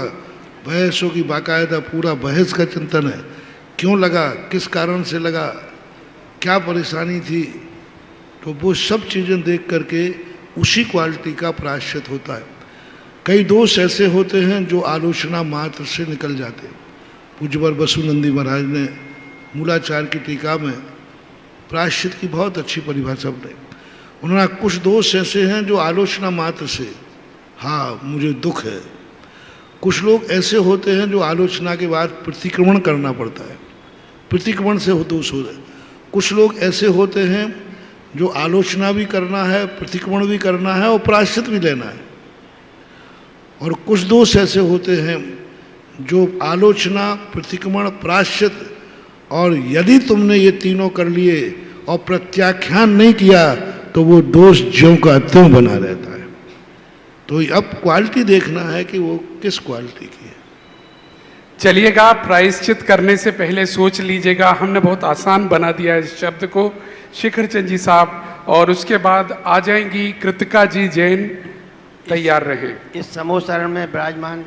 बहस होगी, बाकायदा पूरा बहस का चिंतन है। क्यों लगा, किस कारण से लगा, क्या परेशानी थी, तो वो सब चीज़ें देख करके उसी क्वालिटी का प्रायश्चित होता है। कई दोष ऐसे होते हैं जो आलोचना मात्र से निकल जाते हैं। पूज्यवर वसुनंदी महाराज ने मूलाचार की टीका में प्रायश्चित की बहुत अच्छी परिभाषा बनाई। उन्होंने कुछ दोष ऐसे हैं जो आलोचना मात्र से, हाँ मुझे दुख है। कुछ लोग ऐसे होते हैं जो आलोचना के बाद प्रतिक्रमण करना पड़ता है, प्रतिक्रमण से दोष हो जाए। कुछ लोग ऐसे होते हैं जो आलोचना भी करना है, प्रतिक्रमण भी करना है और प्रायश्चित भी लेना है। और कुछ दोष ऐसे होते हैं जो आलोचना, प्रतिक्रमण, प्रायश्चित, और यदि तुमने ये तीनों कर लिए और प्रत्याख्यान नहीं किया तो वो दोष ज्यों का त्यों बना रहता है। तो अब क्वालिटी देखना है कि वो किस क्वालिटी की है। चलिएगा, प्रायश्चित करने से पहले सोच लीजिएगा, हमने बहुत आसान बना दिया इस शब्द को, शिखर चंद जी साहब, और उसके बाद आ जाएंगी कृतिका जी जैन। तैयार रहे। इस समूह शरण में विराजमान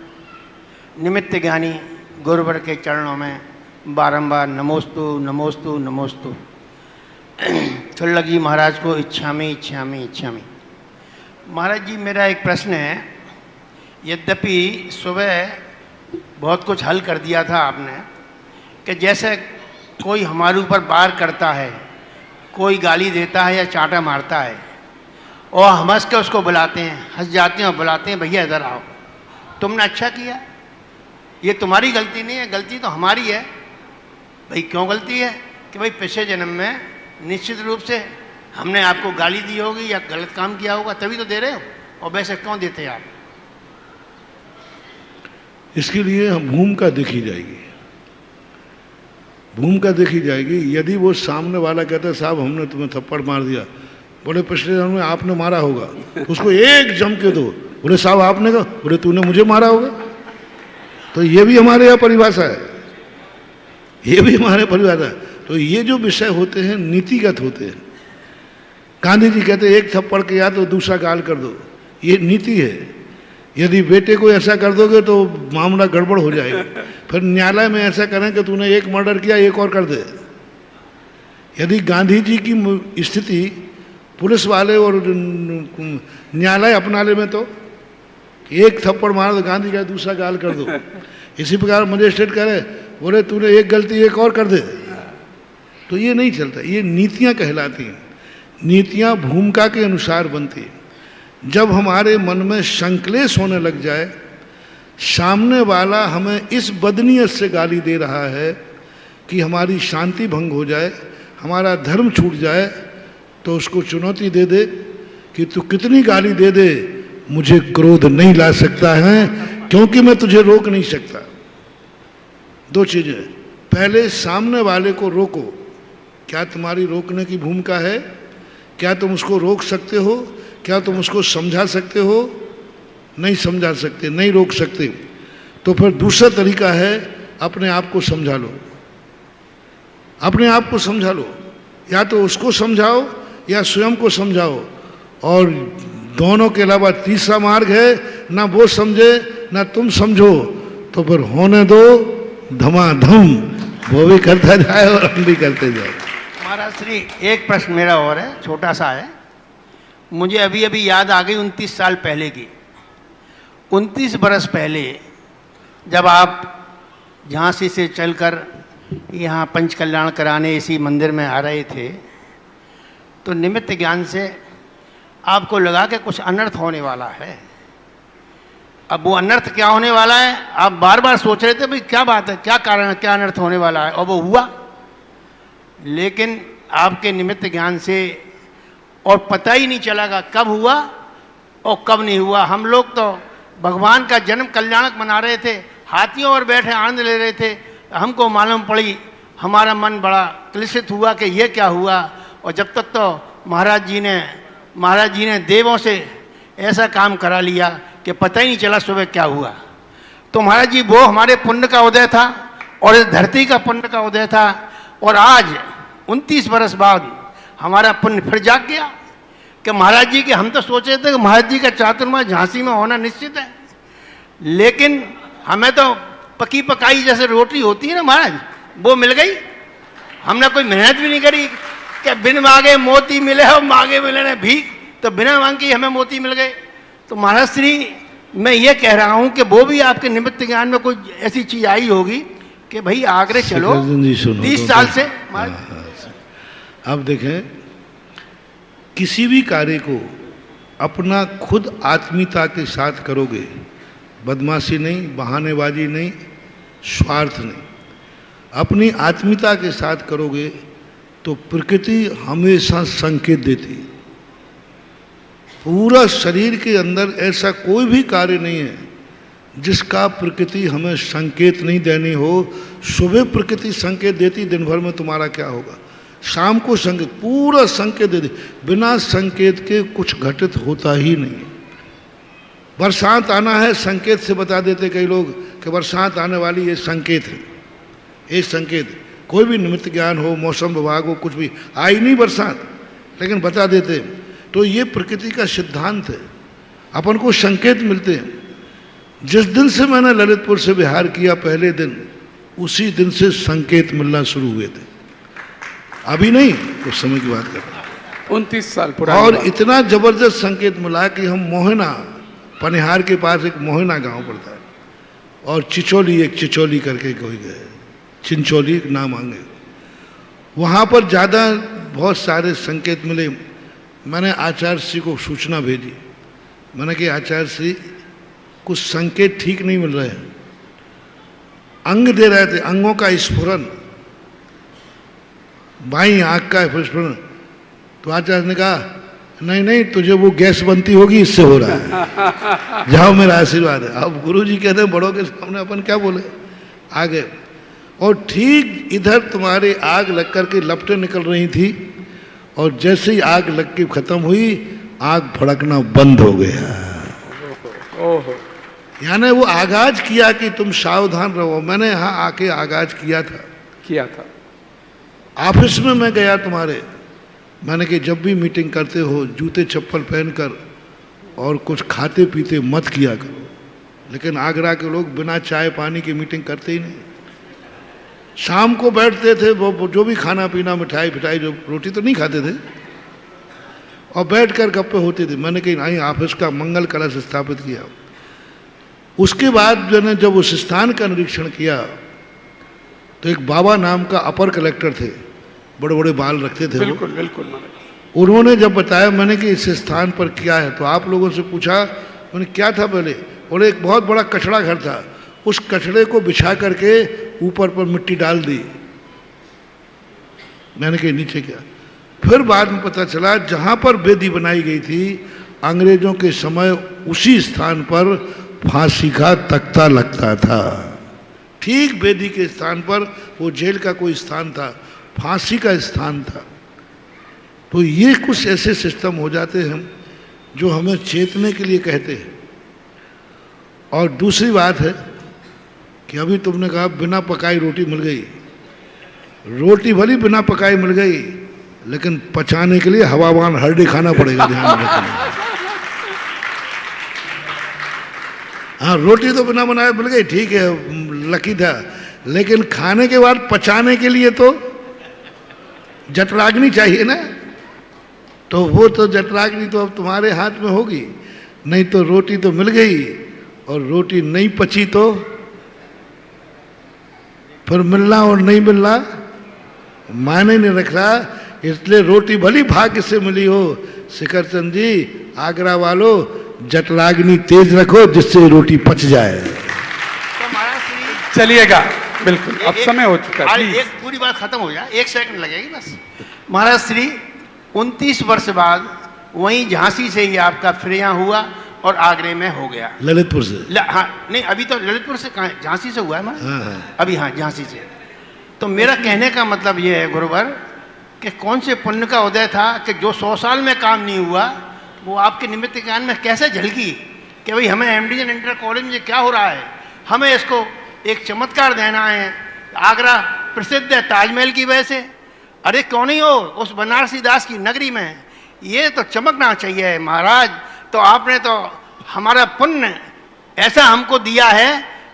निमित्त ज्ञानी गुरुवर के चरणों में बारंबार नमोस्तु नमोस्तु नमोस्तु। छुल्लक जी महाराज को इच्छामी इच्छामी इच्छामी। महाराज जी, मेरा एक प्रश्न है। यद्यपि सुबह बहुत कुछ हल कर दिया था आपने कि जैसे कोई हमारे ऊपर वार करता है, कोई गाली देता है या चांटा मारता है, और हम हंस के उसको बुलाते हैं, हंस जाते हैं और बुलाते हैं, भैया इधर आओ, तुमने अच्छा किया, ये तुम्हारी गलती नहीं है, गलती तो हमारी है। भाई क्यों गलती है? कि भाई पिछले जन्म में निश्चित रूप से हमने आपको गाली दी होगी या गलत काम किया होगा, तभी तो दे रहे हो, और वैसे क्यों देते हैं आप? इसके लिए हम भूमिका देखी जाएगी, भूमिका देखी जाएगी। यदि वो सामने वाला कहता है साहब हमने तुम्हें थप्पड़ मार दिया, बोले पिछले जन्म में आपने मारा होगा, उसको एक जम के दो, बोले साहब आपने कहा, बोले तूने मुझे मारा होगा। तो ये भी हमारे यहाँ परिभाषा है, ये भी हमारे परिभाषा है। तो ये जो विषय होते हैं नीतिगत होते हैं। गांधी जी कहते हैं एक थप्पड़ के या तो दूसरा गाल कर दो, ये नीति है। यदि बेटे को ऐसा कर दोगे तो मामला गड़बड़ हो जाएगा। फिर न्यायालय में ऐसा करें कि तूने एक मर्डर किया, एक और कर दे। यदि गांधी जी की स्थिति पुलिस वाले और न्यायालय अपना ले में, तो एक थप्पड़ मार दो, गांधी का दूसरा गाल कर दो। इसी प्रकार मजिस्ट्रेट करे, बोले तूने एक गलती एक और कर दे, तो ये नहीं चलता। ये नीतियां कहलाती हैं। नीतियां भूमिका के अनुसार बनती हैं। जब हमारे मन में संक्लेश होने लग जाए सामने वाला हमें इस बदनीयत से गाली दे रहा है कि हमारी शांति भंग हो जाए, हमारा धर्म छूट जाए, तो उसको चुनौती दे दे कि तू कितनी गाली दे दे, मुझे क्रोध नहीं ला सकता है, क्योंकि मैं तुझे रोक नहीं सकता। दो चीजें, पहले सामने वाले को रोको। क्या तुम्हारी रोकने की भूमिका है? क्या तुम उसको रोक सकते हो? क्या तुम उसको समझा सकते हो? नहीं समझा सकते, नहीं रोक सकते। तो फिर दूसरा तरीका है, अपने आप को समझा लो। अपने आप को समझा लो, या तो उसको समझाओ या स्वयं को समझाओ। और दोनों के अलावा तीसरा मार्ग है, ना वो समझे ना तुम समझो, तो फिर होने दो धमाधम, वो भी करता जाए और हम भी करते जाए। महाराज श्री, एक प्रश्न मेरा और है, छोटा सा है। मुझे अभी अभी याद आ गई 29 साल पहले की। 29 बरस पहले जब आप झांसी से चलकर यहाँ पंच कल्याण कराने इसी मंदिर में आ रहे थे, तो निमित्त ज्ञान से आपको लगा कि कुछ अनर्थ होने वाला है। अब वो अनर्थ क्या होने वाला है, आप बार बार सोच रहे थे भाई क्या बात है, क्या कारण है, क्या अनर्थ होने वाला है, और वो हुआ। लेकिन आपके निमित्त ज्ञान से और पता ही नहीं चलेगा कब हुआ और कब नहीं हुआ। हम लोग तो भगवान का जन्म कल्याणक मना रहे थे, हाथियों पर बैठे आनंद ले रहे थे। हमको मालूम पड़ी, हमारा मन बड़ा क्लेशित हुआ कि ये क्या हुआ। और जब तक तो महाराज जी ने देवों से ऐसा काम करा लिया कि पता ही नहीं चला सुबह क्या हुआ। तो महाराज जी, वो हमारे पुण्य का उदय था और इस धरती का पुण्य का उदय था। और आज 29 बरस बाद हमारा पुण्य फिर जाग गया कि महाराज जी के, हम तो सोच रहे थे कि महाराज जी का चातुर्मास झांसी में होना निश्चित है, लेकिन हमें तो पकी पकाई जैसे रोटी होती है ना महाराज, वो मिल गई। हमने कोई मेहनत भी नहीं करी कि बिन मांगे मोती मिले और मांगे मिले ना भीख, तो बिना मांग के हमें मोती मिल गए। तो महाराज श्री, मैं ये कह रहा हूँ कि वो भी आपके निमित्त ज्ञान में कोई ऐसी चीज आई होगी कि भाई आगरे चलो 30 साल से। अब देखें, किसी भी कार्य को अपना खुद आत्मीयता के साथ करोगे, बदमाशी नहीं, बहानेबाजी नहीं, स्वार्थ नहीं, अपनी आत्मीयता के साथ करोगे तो प्रकृति हमेशा संकेत देती है। पूरा शरीर के अंदर ऐसा कोई भी कार्य नहीं है जिसका प्रकृति हमें संकेत नहीं देनी हो। सुबह प्रकृति संकेत देती, दिन भर में तुम्हारा क्या होगा। शाम को संकेत, पूरा संकेत देती, बिना संकेत के कुछ घटित होता ही नहीं। बरसात आना है, संकेत से बता देते कई लोग कि बरसात आने वाली, ये संकेत है, ये संकेत। कोई भी निमित्त ज्ञान हो, मौसम विभाग हो, कुछ भी, आई नहीं बरसात, लेकिन बता देते। तो ये प्रकृति का सिद्धांत है, अपन को संकेत मिलते हैं। जिस दिन से मैंने ललितपुर से बिहार किया, पहले दिन, उसी दिन से संकेत मिलना शुरू हुए थे। अभी नहीं, उस समय की बात कर रहा हूं, 29 साल पुरानी। और इतना जबरदस्त संकेत मिला कि हम मोहना, पनिहार के पास एक मोहना गांव पड़ता है, और चिचोली, एक चिचोली करके कोई गए, चिंचोली नाम आएंगे, वहाँ पर ज़्यादा बहुत सारे संकेत मिले। मैंने आचार्य श्री को सूचना भेजी, मैंने कि आचार्य श्री, कुछ संकेत ठीक नहीं मिल रहे हैं। अंग दे रहे थे, अंगों का स्फुरन, बाईं आंख का स्फुरन। तो आचार्य ने कहा, नहीं नहीं, तुझे वो गैस बनती होगी, इससे हो रहा है, जाओ, मेरा आशीर्वाद है। अब गुरु जी कहते हैं, बड़ों के सामने अपन क्या बोले, आगे। और ठीक इधर तुम्हारी आग लग कर के लपटें निकल रही थी, और जैसे ही आग लग के खत्म हुई, आग भड़कना बंद हो गया। यानी वो आगाज किया कि तुम सावधान रहो। मैंने यहाँ आके आगाज किया था। ऑफिस में मैं गया तुम्हारे, मैंने कि जब भी मीटिंग करते हो, जूते चप्पल पहनकर और कुछ खाते पीते मत किया करो। लेकिन आगरा के लोग बिना चाय पानी की मीटिंग करते ही नहीं। शाम को बैठते थे, वो जो भी खाना पीना, मिठाई फिठाई, जो रोटी तो नहीं खाते थे, और बैठकर गप्पे होते थे। मैंने कहीं नहीं, ऑफिस का मंगल कलश स्थापित किया। उसके बाद मैंने जब उस स्थान का निरीक्षण किया, तो एक बाबा नाम का अपर कलेक्टर थे, बड़े बड़े बाल रखते थे। बिल्कुल बिल्कुल। उन्होंने जब बताया, मैंने कि इस स्थान पर क्या है, तो आप लोगों से पूछा, मैंने क्या था पहले, और एक बहुत बड़ा कचड़ा घर था, उस कचड़े को बिछा करके ऊपर पर मिट्टी डाल दी। मैंने कहा नीचे क्या? फिर बाद में पता चला जहां पर वेदी बनाई गई थी अंग्रेजों के समय उसी स्थान पर फांसी का तख्ता लगता था। ठीक वेदी के स्थान पर वो जेल का कोई स्थान था, फांसी का स्थान था। तो ये कुछ ऐसे सिस्टम हो जाते हैं जो हमें चेतने के लिए कहते हैं। और दूसरी बात है कि अभी तुमने कहा बिना पकाई रोटी मिल गई। रोटी भली बिना पकाई मिल गई, लेकिन पचाने के लिए हवावान हरडी खाना पड़ेगा, ध्यान रखना। हाँ, रोटी तो बिना बनाए मिल गई, ठीक है, लकी था, लेकिन खाने के बाद पचाने के लिए तो जठराग्नि चाहिए ना। तो वो तो जठराग्नि तो अब तुम्हारे हाथ में होगी। नहीं तो रोटी तो मिल गई और रोटी नहीं पची तो फिर मिलना और नहीं मिलना मायने नहीं रख रहा। इसलिए रोटी भली भाग्य से मिली हो। शिखर चंद जी, आगरा वालों, जठराग्नि तेज रखो जिससे रोटी पच जाए। तो महाराज श्री चलिएगा, बिल्कुल अब समय हो चुका है, आज प्लीज। एक पूरी बात खत्म हो जाए, 1 सेकंड लगेगी बस। महाराज श्री 29 वर्ष बाद वहीं झांसी से ही आपका फिर यहाँ हुआ और आगरे में हो गया। ललितपुर से? हाँ नहीं, अभी तो ललितपुर से कहाँ, झांसी से हुआ है महाराज। हाँ हाँ। अभी हाँ, झांसी से। तो मेरा कहने का मतलब ये है गुरुवर कि कौन से पुण्य का उदय था कि जो 100 साल में काम नहीं हुआ वो आपके निमित्त ज्ञान में कैसे झलकी कि भाई हमें एमडीजन इंटर कॉलेज में क्या हो रहा है, हमें इसको एक चमत्कार देना है। आगरा प्रसिद्ध है ताजमहल की वजह से, अरे क्यों नहीं हो उस बनारसी दास की नगरी में, ये तो चमकना चाहिए महाराज। तो आपने तो हमारा पुण्य ऐसा हमको दिया है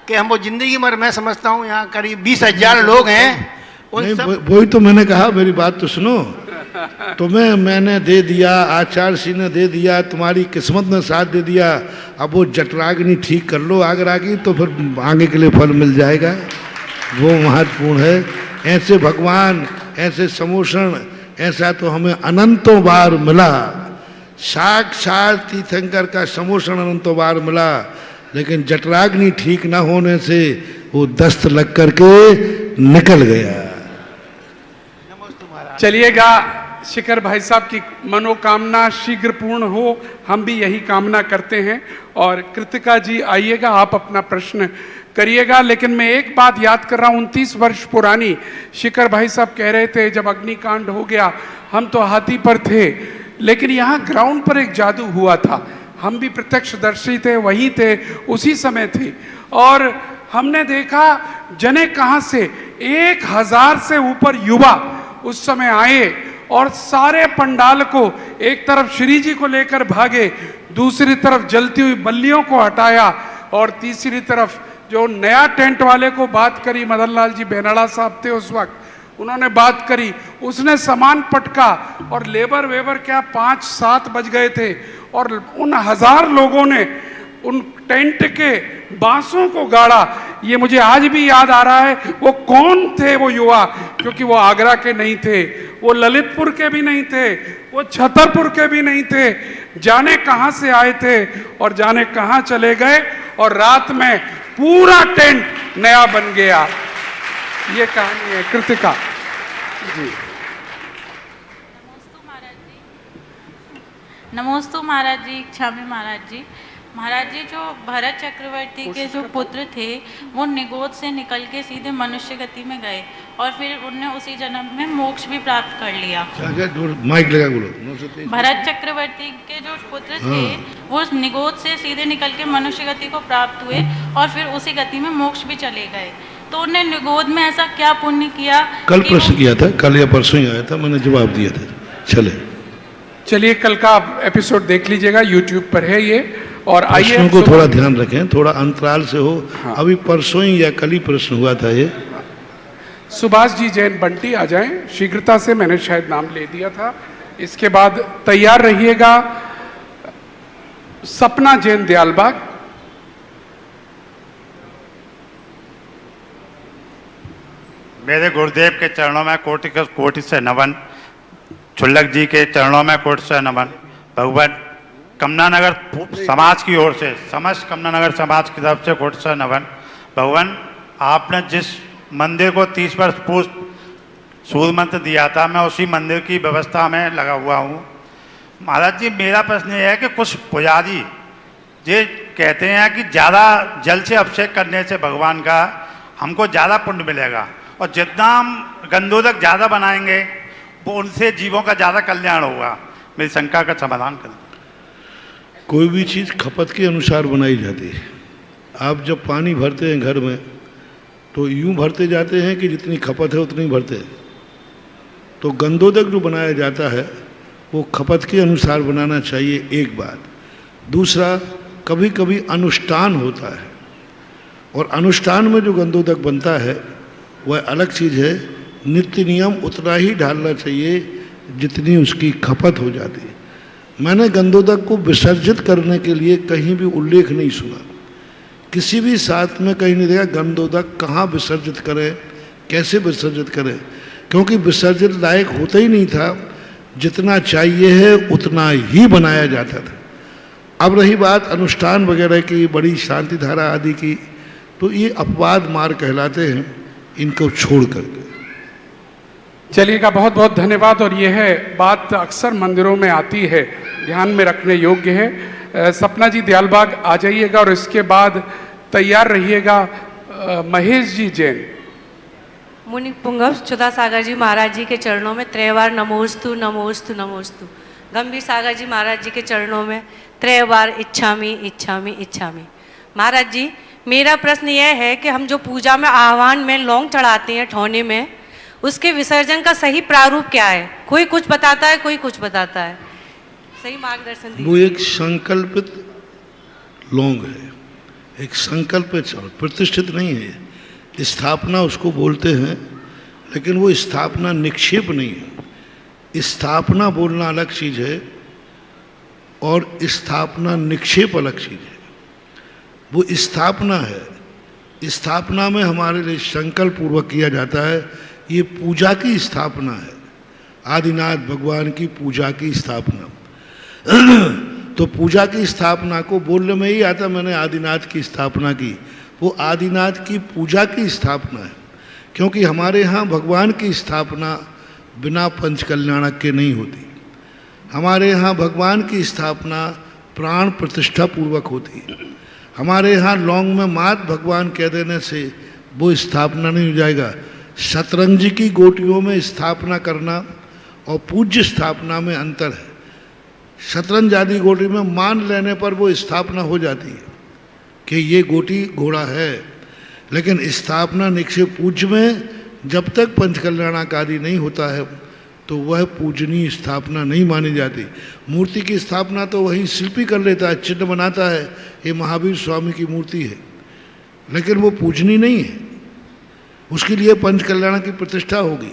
कि हम वो जिंदगी भर, मैं समझता हूँ यहाँ करीब 20,000 लोग हैं उन नहीं, सब। वही तो मैंने कहा, मेरी बात तो सुनो। तुम्हें मैंने दे दिया, आचार्य सिंह ने दे दिया, तुम्हारी किस्मत ने साथ दे दिया। अब वो जठराग्नि ठीक कर लो आगरा की, तो फिर आगे के लिए फल मिल जाएगा। वो महत्वपूर्ण है। ऐसे भगवान, ऐसे समोषण, ऐसा तो हमें अनंतों बार मिला। साक्षात तीर्थंकर का समोषण अनंतों बार मिला, लेकिन जठराग्नि ठीक ना होने से वो दस्त लग करके निकल गया। चलिएगा, शिखर भाई साहब की मनोकामना शीघ्र पूर्ण हो, हम भी यही कामना करते हैं। और कृतिका जी आइएगा, आप अपना प्रश्न करिएगा। लेकिन मैं एक बात याद कर रहा हूँ, 29 वर्ष पुरानी, शिखर भाई साहब कह रहे थे जब अग्निकांड हो गया हम तो हाथी पर थे, लेकिन यहाँ ग्राउंड पर एक जादू हुआ था। हम भी प्रत्यक्षदर्शी थे, वहीं थे, उसी समय थे। और हमने देखा जने कहाँ से 1000 से ऊपर युवा उस समय आए और सारे पंडाल को एक तरफ श्री जी को लेकर भागे, दूसरी तरफ जलती हुई बल्लियों को हटाया, और तीसरी तरफ जो नया टेंट वाले को बात करी, मदन लाल जी बेनड़ा साहब थे उस वक्त, उन्होंने बात करी, उसने सामान पटका और लेबर वेबर क्या 5-7 बज गए थे और उन 1000 लोगों ने उन टेंट के बांसों को गाड़ा। ये मुझे आज भी याद आ रहा है। वो कौन थे वो युवा, क्योंकि वो आगरा के नहीं थे, वो ललितपुर के भी नहीं थे, वो छतरपुर के भी नहीं थे, जाने कहां से आए थे और जाने कहां चले गए, और रात में पूरा टेंट नया बन गया। ये कहानी है कृतिका जी। नमोस्तु महाराज जी, क्षमा महाराज जी। महाराज जी, जो भरत चक्रवर्ती के जो पुत्र थे वो निगोद से निकल के सीधे मनुष्य गति में गए और फिर उन्हें उसी जन्म में मोक्ष भी प्राप्त कर लिया। माइक लगा बोलो। भरत चक्रवर्ती के जो पुत्र थे वो निगोद से सीधे निकल के मनुष्य गति को प्राप्त हुए और फिर उसी गति में मोक्ष भी चले गए। तो उन्हें निगोद में ऐसा क्या पुण्य किया? कल प्रश्न किया था, कल या परसों ही आया था, मैंने जवाब दिया था। चलिए कल का एपिसोड देख लीजिएगा, यूट्यूब पर है ये। और आइए, प्रश्नों को थोड़ा ध्यान रखें, थोड़ा अंतराल से हो। हाँ। अभी परसों ही या कल ही प्रश्न हुआ था ये। सुभाष जी जैन बंटी आ जाएं शीघ्रता से, मैंने शायद नाम ले दिया था। इसके बाद तैयार रहिएगा सपना जैन दयालबाग। मेरे गुरुदेव के चरणों में कोटि से नमन, छुल्लक जी के चरणों में कोटि से नमन। भगवान कमलानगर समाज की ओर से, समस्त कमलानगर समाज की तरफ से कोट से नमन। भगवान, आपने जिस मंदिर को 30 वर्ष पूर्व सूर्य मंत्र दिया था, मैं उसी मंदिर की व्यवस्था में लगा हुआ हूँ। महाराज जी, मेरा प्रश्न ये है कि कुछ पुजारी ये कहते हैं कि ज़्यादा जल से अभिषेक करने से भगवान का हमको ज़्यादा पुण्य मिलेगा, और जितना हम गंधोदक ज़्यादा बनाएंगे वो उनसे जीवों का ज़्यादा कल्याण होगा। मेरी शंका का समाधान करें। कोई भी चीज़ खपत के अनुसार बनाई जाती है। आप जब पानी भरते हैं घर में तो यूं भरते जाते हैं कि जितनी खपत है उतनी भरते हैं। तो गंधोदक जो बनाया जाता है वो खपत के अनुसार बनाना चाहिए, एक बात। दूसरा, कभी कभी अनुष्ठान होता है और अनुष्ठान में जो गंधोदक बनता है वह अलग चीज़ है। नित्य नियम उतना ही डालना चाहिए जितनी उसकी खपत हो जाती है। मैंने गंधोदक को विसर्जित करने के लिए कहीं भी उल्लेख नहीं सुना, किसी भी शास्त्र में कहीं नहीं देखा गंधोदक कहाँ विसर्जित करें, कैसे विसर्जित करें, क्योंकि विसर्जित लायक होता ही नहीं था। जितना चाहिए है उतना ही बनाया जाता था। अब रही बात अनुष्ठान वगैरह की, बड़ी शांति धारा आदि की, तो ये अपवाद मार कहलाते हैं, इनको छोड़ करके। चलिएगा, बहुत बहुत धन्यवाद। और यह है बात अक्सर मंदिरों में आती है, ध्यान में रखने योग्य है। सपना जी दयालबाग आ जाइएगा और इसके बाद तैयार रहिएगा महेश जी जैन। मुनि पुंगव सुधा सागर जी महाराज जी के चरणों में त्रैवार नमोस्तु नमोस्तु नमोस्तु। गंभीर सागर जी महाराज जी के चरणों में त्रैवार इच्छामि इच्छामि इच्छामि। महाराज जी, मेरा प्रश्न यह है कि हम जो पूजा में आह्वान में लौंग चढ़ाते हैं ठौने में, उसके विसर्जन का सही प्रारूप क्या है? कोई कुछ बताता है, कोई कुछ बताता है, सही मार्गदर्शन दीजिए। वो एक संकल्पित लौंग है, एक संकल्पित चावल, प्रतिष्ठित नहीं है। स्थापना उसको बोलते हैं, लेकिन वो स्थापना निक्षेप नहीं है। स्थापना बोलना अलग चीज़ है और स्थापना निक्षेप अलग चीज़ है। वो स्थापना है, स्थापना में हमारे लिए संकल्प पूर्वक किया जाता है। ये पूजा की स्थापना है, आदिनाथ भगवान की पूजा की स्थापना। तो पूजा की स्थापना को बोलने में ही आता, मैंने आदिनाथ की स्थापना की। वो आदिनाथ की पूजा की स्थापना है, क्योंकि हमारे यहाँ भगवान की स्थापना बिना पंचकल्याणक के नहीं होती। हमारे यहाँ भगवान की स्थापना प्राण प्रतिष्ठा पूर्वक होती है। हमारे यहाँ लौंग में मात भगवान कह देने से वो स्थापना नहीं हो जाएगा। शतरंज की गोटियों में स्थापना करना और पूज्य स्थापना में अंतर है। शतरंज आदि गोटी में मान लेने पर वो स्थापना हो जाती है कि ये गोटी घोड़ा है, लेकिन स्थापना निक्षेप पूज्य में जब तक पंचकल्याणक आदि नहीं होता है तो वह पूजनीय स्थापना नहीं मानी जाती। मूर्ति की स्थापना तो वही शिल्पी कर लेता है, चिन्ह बनाता है, ये महावीर स्वामी की मूर्ति है, लेकिन वो पूजनीय नहीं है। उसके लिए पंचकल्याण की प्रतिष्ठा होगी।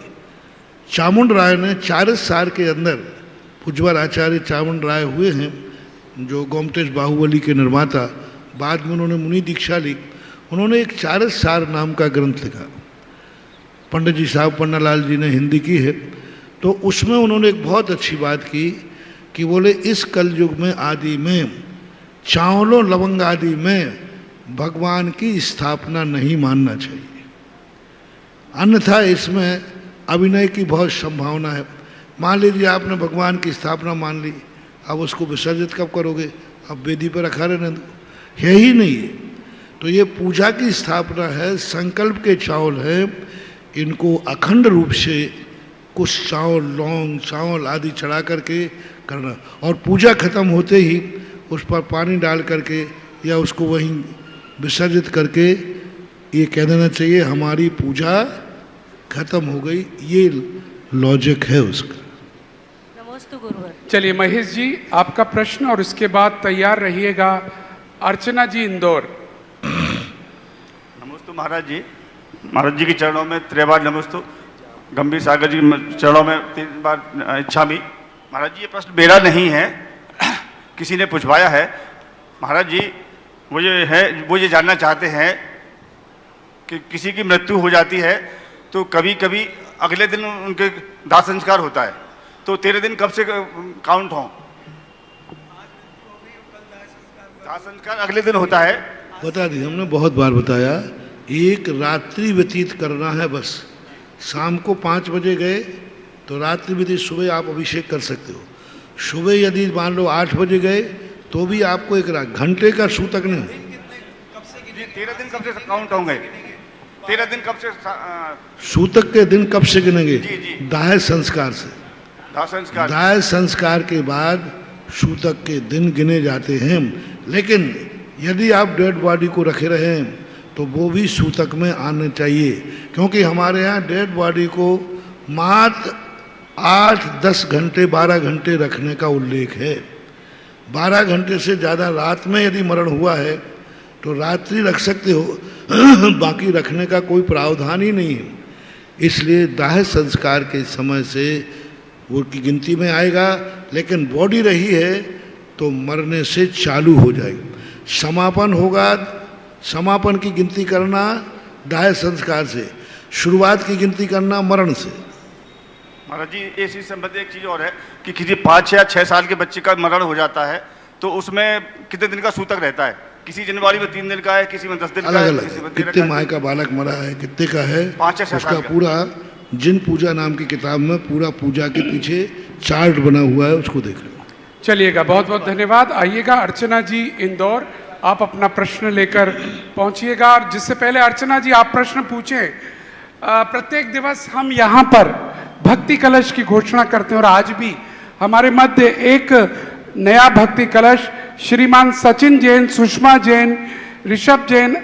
चामुंड राय ने 40 साल के अंदर, पूज्यवर आचार्य चामुंड राय हुए हैं जो गोमतेश बाहुबली के निर्माता, बाद में उन्होंने मुनि दीक्षा ली। उन्होंने एक 40 सार नाम का ग्रंथ लिखा, पंडित जी साहब पन्नालाल जी ने हिंदी की है। तो उसमें उन्होंने एक बहुत अच्छी बात की कि बोले इस कलयुग में आदि में चावलों लवंग आदि में भगवान की स्थापना नहीं मानना चाहिए, अन्यथा इसमें अभिनय की बहुत संभावना है। मान लीजिए आपने भगवान की स्थापना मान ली, अब उसको विसर्जित कब करोगे? अब वेदी पर रखा रहने दो, है ही नहीं है। तो ये पूजा की स्थापना है, संकल्प के चावल है, इनको अखंड रूप से कुछ चावल लौंग चावल आदि चढ़ा करके करना, और पूजा खत्म होते ही उस पर पानी डाल करके या उसको वहीं विसर्जित करके ये कह देना चाहिए हमारी पूजा खत्म हो गई। ये लॉजिक है उसका। नमोस्तु गुरुवर। चलिए महेश जी, आपका प्रश्न और उसके बाद तैयार रहिएगा अर्चना जी इंदौर। नमोस्तु महाराज जी, महाराज जी के चरणों में त्रैवार नमोस्तु। गंभीर सागर जी के चरणों में 3 बार इच्छा भी। महाराज जी, ये प्रश्न मेरा नहीं है, किसी ने पूछवाया है। महाराज जी, वो ये जानना चाहते हैं कि किसी की मृत्यु हो जाती है तो कभी कभी अगले दिन उनके दाह संस्कार होता है, तो 13 दिन कब से काउंट हों? दाह संस्कार अगले दिन होता है? बता दी, हमने बहुत बार बताया, एक रात्रि व्यतीत करना है बस। शाम को 5 बजे गए तो रात्रि व्यतीत, सुबह आप अभिषेक कर सकते हो। सुबह यदि मान लो 8 बजे गए तो भी आपको एक घंटे का सूतक नहीं। 13 दिन कब से काउंट होंगे? 13 दिन कब से सूतक के दिन कब से गिनेंगे? दाह संस्कार से। दाह संस्कार के बाद सूतक के दिन गिने जाते हैं। लेकिन यदि आप डेड बॉडी को रखे रहें तो वो भी सूतक में आने चाहिए, क्योंकि हमारे यहाँ डेड बॉडी को मात्र 8-10 घंटे 12 घंटे रखने का उल्लेख है। 12 घंटे से ज़्यादा रात में यदि मरण हुआ है तो रात्रि रख सकते हो, बाकी रखने का कोई प्रावधान ही नहीं है। इसलिए दाह संस्कार के समय से वो की गिनती में आएगा, लेकिन बॉडी रही है तो मरने से चालू हो जाएगी। समापन होगा, समापन की गिनती करना दाह संस्कार से, शुरुआत की गिनती करना मरण से। महाराज जी, इसी संबंध एक चीज और है कि किसी 5 या 6 साल के बच्चे का मरण हो जाता है तो उसमें कितने दिन का सूतक रहता है? किसी जनवरी में 3 दिन का है, किसी में 10 दिन का है, किसी में 13 कितने माह का बालक मरा है, कितने का है, 5 या 6 उसका पूरा जिन पूजा नाम की किताब में पूरा पूजा के पीछे चार्ट बना हुआ है, उसको देख लो। चलिएगा, बहुत बहुत धन्यवाद। आइएगा अर्चना जी इंदौर, आप अपना प्रश्न लेकर पहुंचिएगा। और जिससे पहले अर्चना जी आप प्रश्न पूछें, प्रत्येक दिवस हम यहाँ पर भक्ति कलश की घोषणा करते हैं और आज भी हमारे मध्य एक नया भक्ति कलश श्रीमान सचिन जैन, सुषमा जैन, ऋषभ जैन,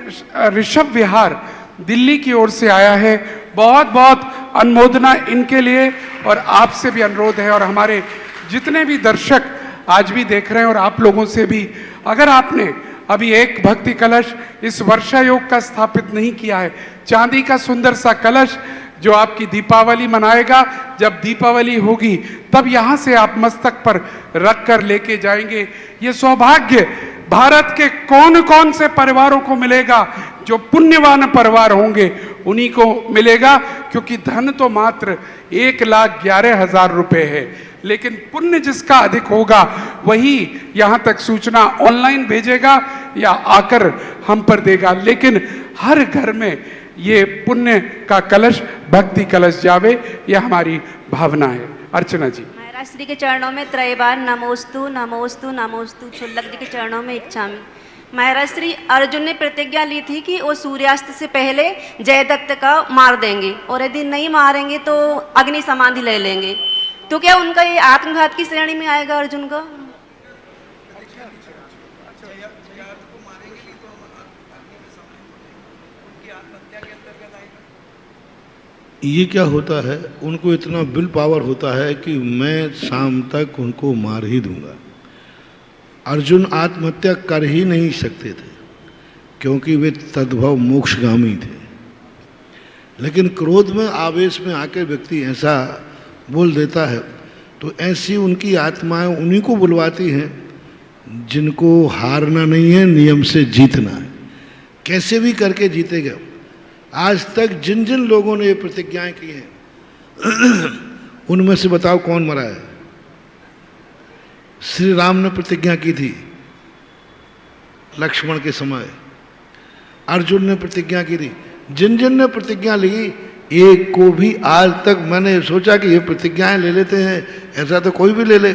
ऋषभ विहार दिल्ली की ओर से आया है। बहुत बहुत अनुमोदना इनके लिए और आपसे भी अनुरोध है, और हमारे जितने भी दर्शक आज भी देख रहे हैं और आप लोगों से भी, अगर आपने अभी एक भक्ति कलश इस वर्षा योग का स्थापित नहीं किया है, चांदी का सुंदर सा कलश जो आपकी दीपावली मनाएगा, जब दीपावली होगी तब यहाँ से आप मस्तक पर रख कर लेके जाएंगे। ये सौभाग्य भारत के कौन कौन से परिवारों को मिलेगा? जो पुण्यवान परिवार होंगे उन्हीं को मिलेगा, क्योंकि धन तो मात्र 1,11,000 रुपए है, लेकिन पुण्य जिसका अधिक होगा वही यहाँ तक सूचना ऑनलाइन भेजेगा या आकर हम पर देगा। लेकिन हर घर में ये पुण्य का कलश, भक्ति कलश जावे, यह हमारी भावना है। अर्चना जी। महाराज श्री के चरणों में त्रयबार नमोस्तु नमोस्तु नमोस्तु, छुल्लक जी के चरणों में इच्छामि। महाराज श्री अर्जुन ने प्रतिज्ञा ली थी कि वो सूर्यास्त से पहले जयदत्त का मार देंगे, और यदि नहीं मारेंगे तो अग्नि समाधि ले लेंगे। तो क्या उनका ये आत्मघात की श्रेणी में आएगा अर्जुन का? ये क्या होता है, उनको इतना विल पावर होता है कि मैं शाम तक उनको मार ही दूंगा। अर्जुन आत्महत्या कर ही नहीं सकते थे क्योंकि वे तद्भव मोक्षगामी थे, लेकिन क्रोध में आवेश में आकर व्यक्ति ऐसा बोल देता है तो ऐसी उनकी आत्माएं उन्हीं को बुलवाती हैं जिनको हारना नहीं है, नियम से जीतना है। कैसे भी करके जीतेगा। आज तक जिन जिन लोगों ने ये प्रतिज्ञाएं की हैं उनमें से बताओ कौन मरा है? श्री राम ने प्रतिज्ञा की थी लक्ष्मण के समय, अर्जुन ने प्रतिज्ञा की थी। जिन जिन ने प्रतिज्ञा ली, एक को भी आज तक मैंने सोचा कि ये प्रतिज्ञाएं ले लेते हैं, ऐसा तो कोई भी ले ले।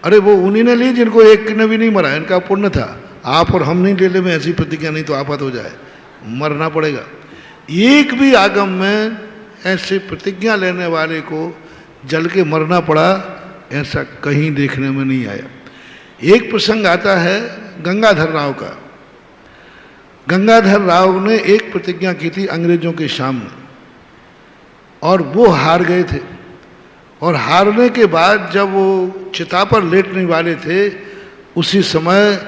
अरे वो उन्हीं ने ली जिनको एक ने भी नहीं मरा, इनका पुण्य था। आप और हम नहीं ले ले में ऐसी प्रतिज्ञा, नहीं तो आफत हो जाए, मरना पड़ेगा। एक भी आगम में ऐसे प्रतिज्ञा लेने वाले को जल के मरना पड़ा, ऐसा कहीं देखने में नहीं आया। एक प्रसंग आता है गंगाधर राव का। गंगाधर राव ने एक प्रतिज्ञा की थी अंग्रेजों के सामने और वो हार गए थे, और हारने के बाद जब वो चिता पर लेटने वाले थे, उसी समय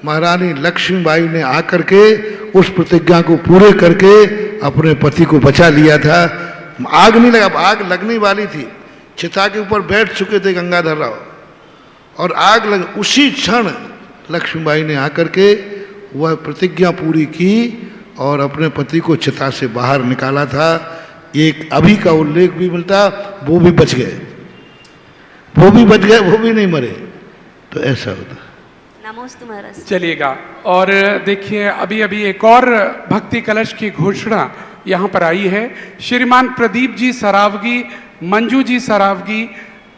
महारानी लक्ष्मीबाई ने आकर के उस प्रतिज्ञा को पूरे करके अपने पति को बचा लिया था। आग नहीं लगा, आग लगने वाली थी, चिता के ऊपर बैठ चुके थे गंगाधर राव और आग लग, उसी क्षण लक्ष्मीबाई ने आकर के वह प्रतिज्ञा पूरी की और अपने पति को चिता से बाहर निकाला था। एक अभी का उल्लेख भी मिलता, वो भी बच गए, वो भी बच गए, वो भी नहीं मरे। तो ऐसा होता। नमोस्तु महाराज। चलिएगा। और देखिए अभी अभी एक और भक्ति कलश की घोषणा यहाँ पर आई है। श्रीमान प्रदीप जी सरावगी, मंजू जी सरावगी,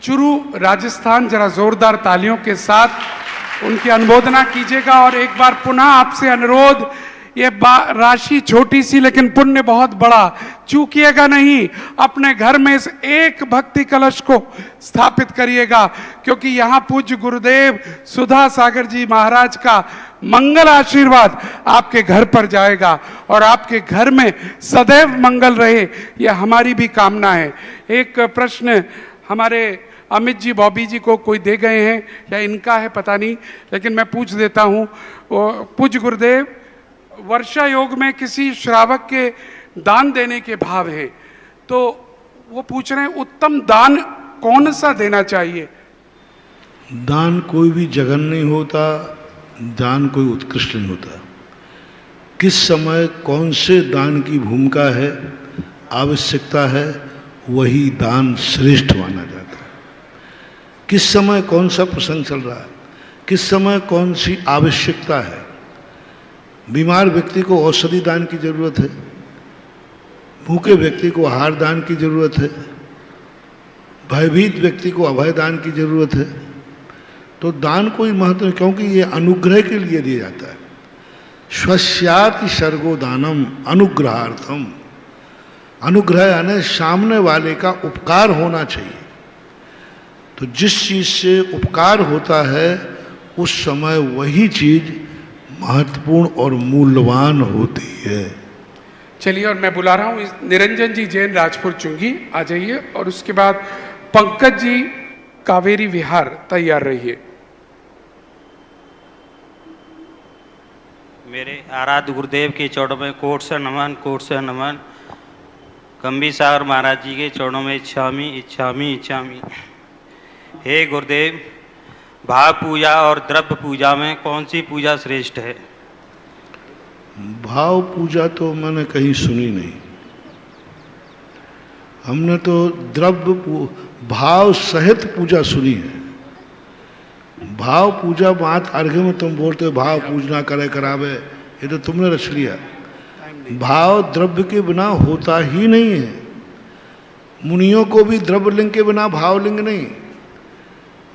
चुरू राजस्थान, जरा जोरदार तालियों के साथ उनकी अनुमोदना कीजिएगा। और एक बार पुनः आपसे अनुरोध, ये राशि छोटी सी लेकिन पुण्य बहुत बड़ा, चूकिएगा नहीं, अपने घर में इस एक भक्ति कलश को स्थापित करिएगा, क्योंकि यहाँ पूज्य गुरुदेव सुधा सागर जी महाराज का मंगल आशीर्वाद आपके घर पर जाएगा और आपके घर में सदैव मंगल रहे, यह हमारी भी कामना है। एक प्रश्न हमारे अमित जी बॉबी जी को कोई दे गए हैं या इनका है पता नहीं, लेकिन मैं पूछ देता हूँ। पूज्य गुरुदेव, वर्षा योग में किसी श्रावक के दान देने के भाव हैं, तो वो पूछ रहे हैं उत्तम दान कौन सा देना चाहिए? दान कोई भी जघन नहीं होता, दान कोई उत्कृष्ट नहीं होता। किस समय कौन से दान की भूमिका है, आवश्यकता है, वही दान श्रेष्ठ माना जाता है। किस समय कौन सा प्रसंग चल रहा है, किस समय कौन सी आवश्यकता है। बीमार व्यक्ति को औषधि दान की जरूरत है, भूखे व्यक्ति को आहार दान की जरूरत है, भयभीत व्यक्ति को अभय दान की जरूरत है। तो दान कोई महत्व नहीं, क्योंकि ये अनुग्रह के लिए दिया जाता है। स्वस्याति सर्गो दानम अनुग्रहार्थम। अनुग्रह यानी सामने वाले का उपकार होना चाहिए। तो जिस चीज से उपकार होता है उस समय वही चीज महत्वपूर्ण और मूल्यवान होती है। चलिए, और मैं बुला रहा हूँ निरंजन जी जैन राजपुर चुंगी, आ जाइए। और उसके बाद पंकज जी कावेरी विहार, तैयार रहिए। मेरे आराध्य गुरुदेव के चरणों में कोट से नमन, कोट से नमन। गंभीर सागर महाराज जी के चरणों में इच्छामी इच्छामी इच्छामी। हे गुरुदेव, भाव पूजा और द्रव्य पूजा में कौन सी पूजा श्रेष्ठ है? भाव पूजा तो मैंने कहीं सुनी नहीं। हमने तो द्रव्य भाव सहित पूजा सुनी है। भाव पूजा बात अर्घ्य में तुम बोलते हो भाव पूजना करे करावे, ये तो तुमने रच लिया। भाव द्रव्य के बिना होता ही नहीं है। मुनियों को भी द्रव्य लिंग के बिना भाव लिंग नहीं,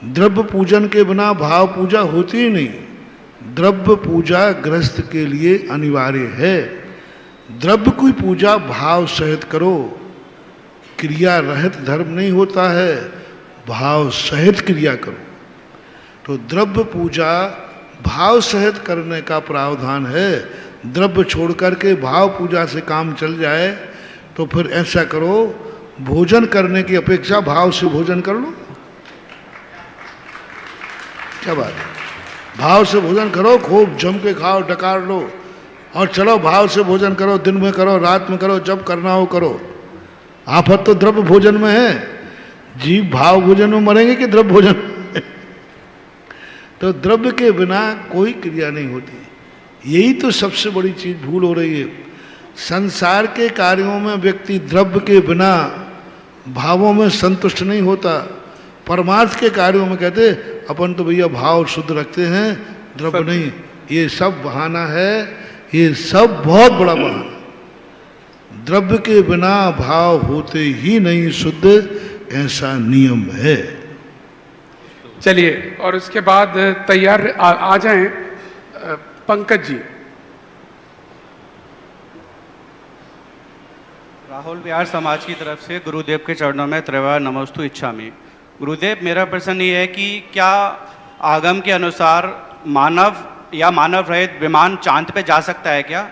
द्रव्य पूजन के बिना भाव पूजा होती ही नहीं। द्रव्य पूजा गृहस्थ के लिए अनिवार्य है। द्रव्य की पूजा भाव सहित करो। क्रिया रहित धर्म नहीं होता है, भाव सहित क्रिया करो। तो द्रव्य पूजा भाव सहित करने का प्रावधान है। द्रव्य छोड़ करके भाव पूजा से काम चल जाए तो फिर ऐसा करो, भोजन करने की अपेक्षा भाव से भोजन कर लो। क्या बात है, भाव से भोजन करो, खूब जम के खाओ, डकार लो और चलो भाव से भोजन करो। दिन में करो, रात में करो, जब करना हो करो। आफत तो द्रव्य भोजन में है। जीव भाव भोजन में मरेंगे कि द्रव्य भोजन तो द्रव्य के बिना कोई क्रिया नहीं होती। यही तो सबसे बड़ी चीज भूल हो रही है। संसार के कार्यों में व्यक्ति द्रव्य के बिना भावों में संतुष्ट नहीं होता। परमार्थ के कार्यों में कहते अपन तो भैया भाव शुद्ध रखते हैं, द्रव्य नहीं। ये सब बहाना है, ये सब बहुत बड़ा बहाना। द्रव्य के बिना भाव होते ही नहीं शुद्ध, ऐसा नियम है। चलिए, और उसके बाद तैयार आ जाएं पंकज जी। राहुल बिहार समाज की तरफ से गुरुदेव के चरणों में त्रैवार नमोस्तु इच्छामि। गुरुदेव, मेरा प्रश्न ये है कि क्या आगम के अनुसार मानव या मानव रहित विमान चांद पे जा सकता है क्या?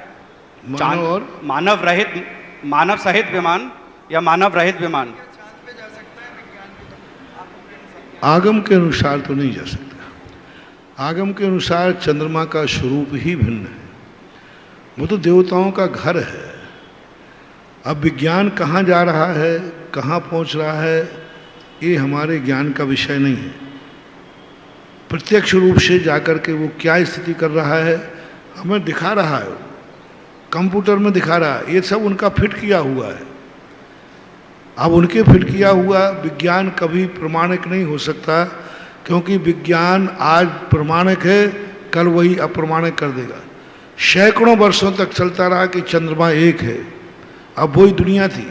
मानव सहित विमान या मानव रहित विमान? आगम के अनुसार तो नहीं जा सकता। आगम के अनुसार चंद्रमा का स्वरूप ही भिन्न है, वो तो देवताओं का घर है। अब विज्ञान कहाँ जा रहा है, कहाँ पहुँच रहा है, ये हमारे ज्ञान का विषय नहीं है। प्रत्यक्ष रूप से जाकर के वो क्या स्थिति कर रहा है हमें दिखा रहा है, कंप्यूटर में दिखा रहा है। ये सब उनका फिट किया हुआ है। अब उनके फिट किया हुआ विज्ञान कभी प्रमाणिक नहीं हो सकता, क्योंकि विज्ञान आज प्रमाणिक है कल वही अप्रमाणित कर देगा। सैकड़ों वर्षों तक चलता रहा कि चंद्रमा एक है, अब वही दुनिया थी,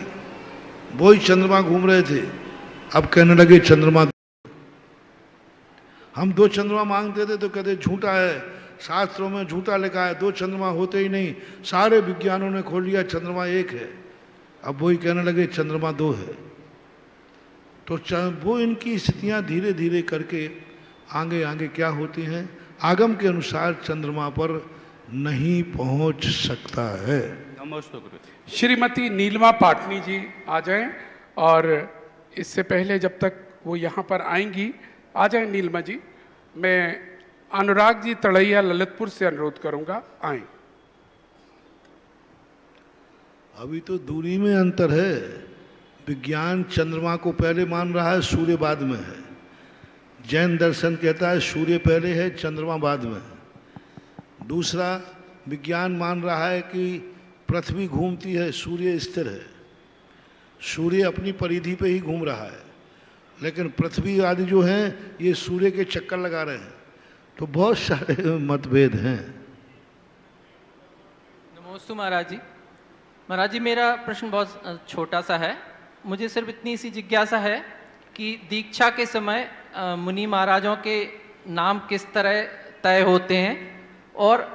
वही चंद्रमा घूम रहे थे, अब कहने लगे चंद्रमा। हम 2 चंद्रमा मांगते थे तो कहते झूठा है, शास्त्रों में झूठा लिखा है, 2 चंद्रमा होते ही नहीं। सारे विज्ञानों ने खोल लिया चंद्रमा एक है, अब वही कहने लगे चंद्रमा 2 है। तो वो इनकी स्थितियां धीरे धीरे करके आगे आगे क्या होती हैं, आगम के अनुसार चंद्रमा पर नहीं पहुंच सकता है। नमस्ते गुरु। श्रीमती नीलिमा पाटनी जी आ जाएं, और इससे पहले जब तक वो यहाँ पर आएंगी, आ जाएं नीलिमा जी। मैं अनुराग जी तड़ैया ललितपुर से अनुरोध करूंगा, आएं। अभी तो दूरी में अंतर है। विज्ञान चंद्रमा को पहले मान रहा है, सूर्य बाद में है। जैन दर्शन कहता है सूर्य पहले है, चंद्रमा बाद में है। दूसरा, विज्ञान मान रहा है कि पृथ्वी घूमती है, सूर्य स्थिर है। सूर्य अपनी परिधि पे ही घूम रहा है, लेकिन पृथ्वी आदि जो हैं ये सूर्य के चक्कर लगा रहे हैं। तो बहुत सारे मतभेद हैं। नमोस्तु महाराज जी। महाराज जी, मेरा प्रश्न बहुत छोटा सा है। मुझे सिर्फ इतनी सी जिज्ञासा है कि दीक्षा के समय मुनि महाराजों के नाम किस तरह तय होते हैं, और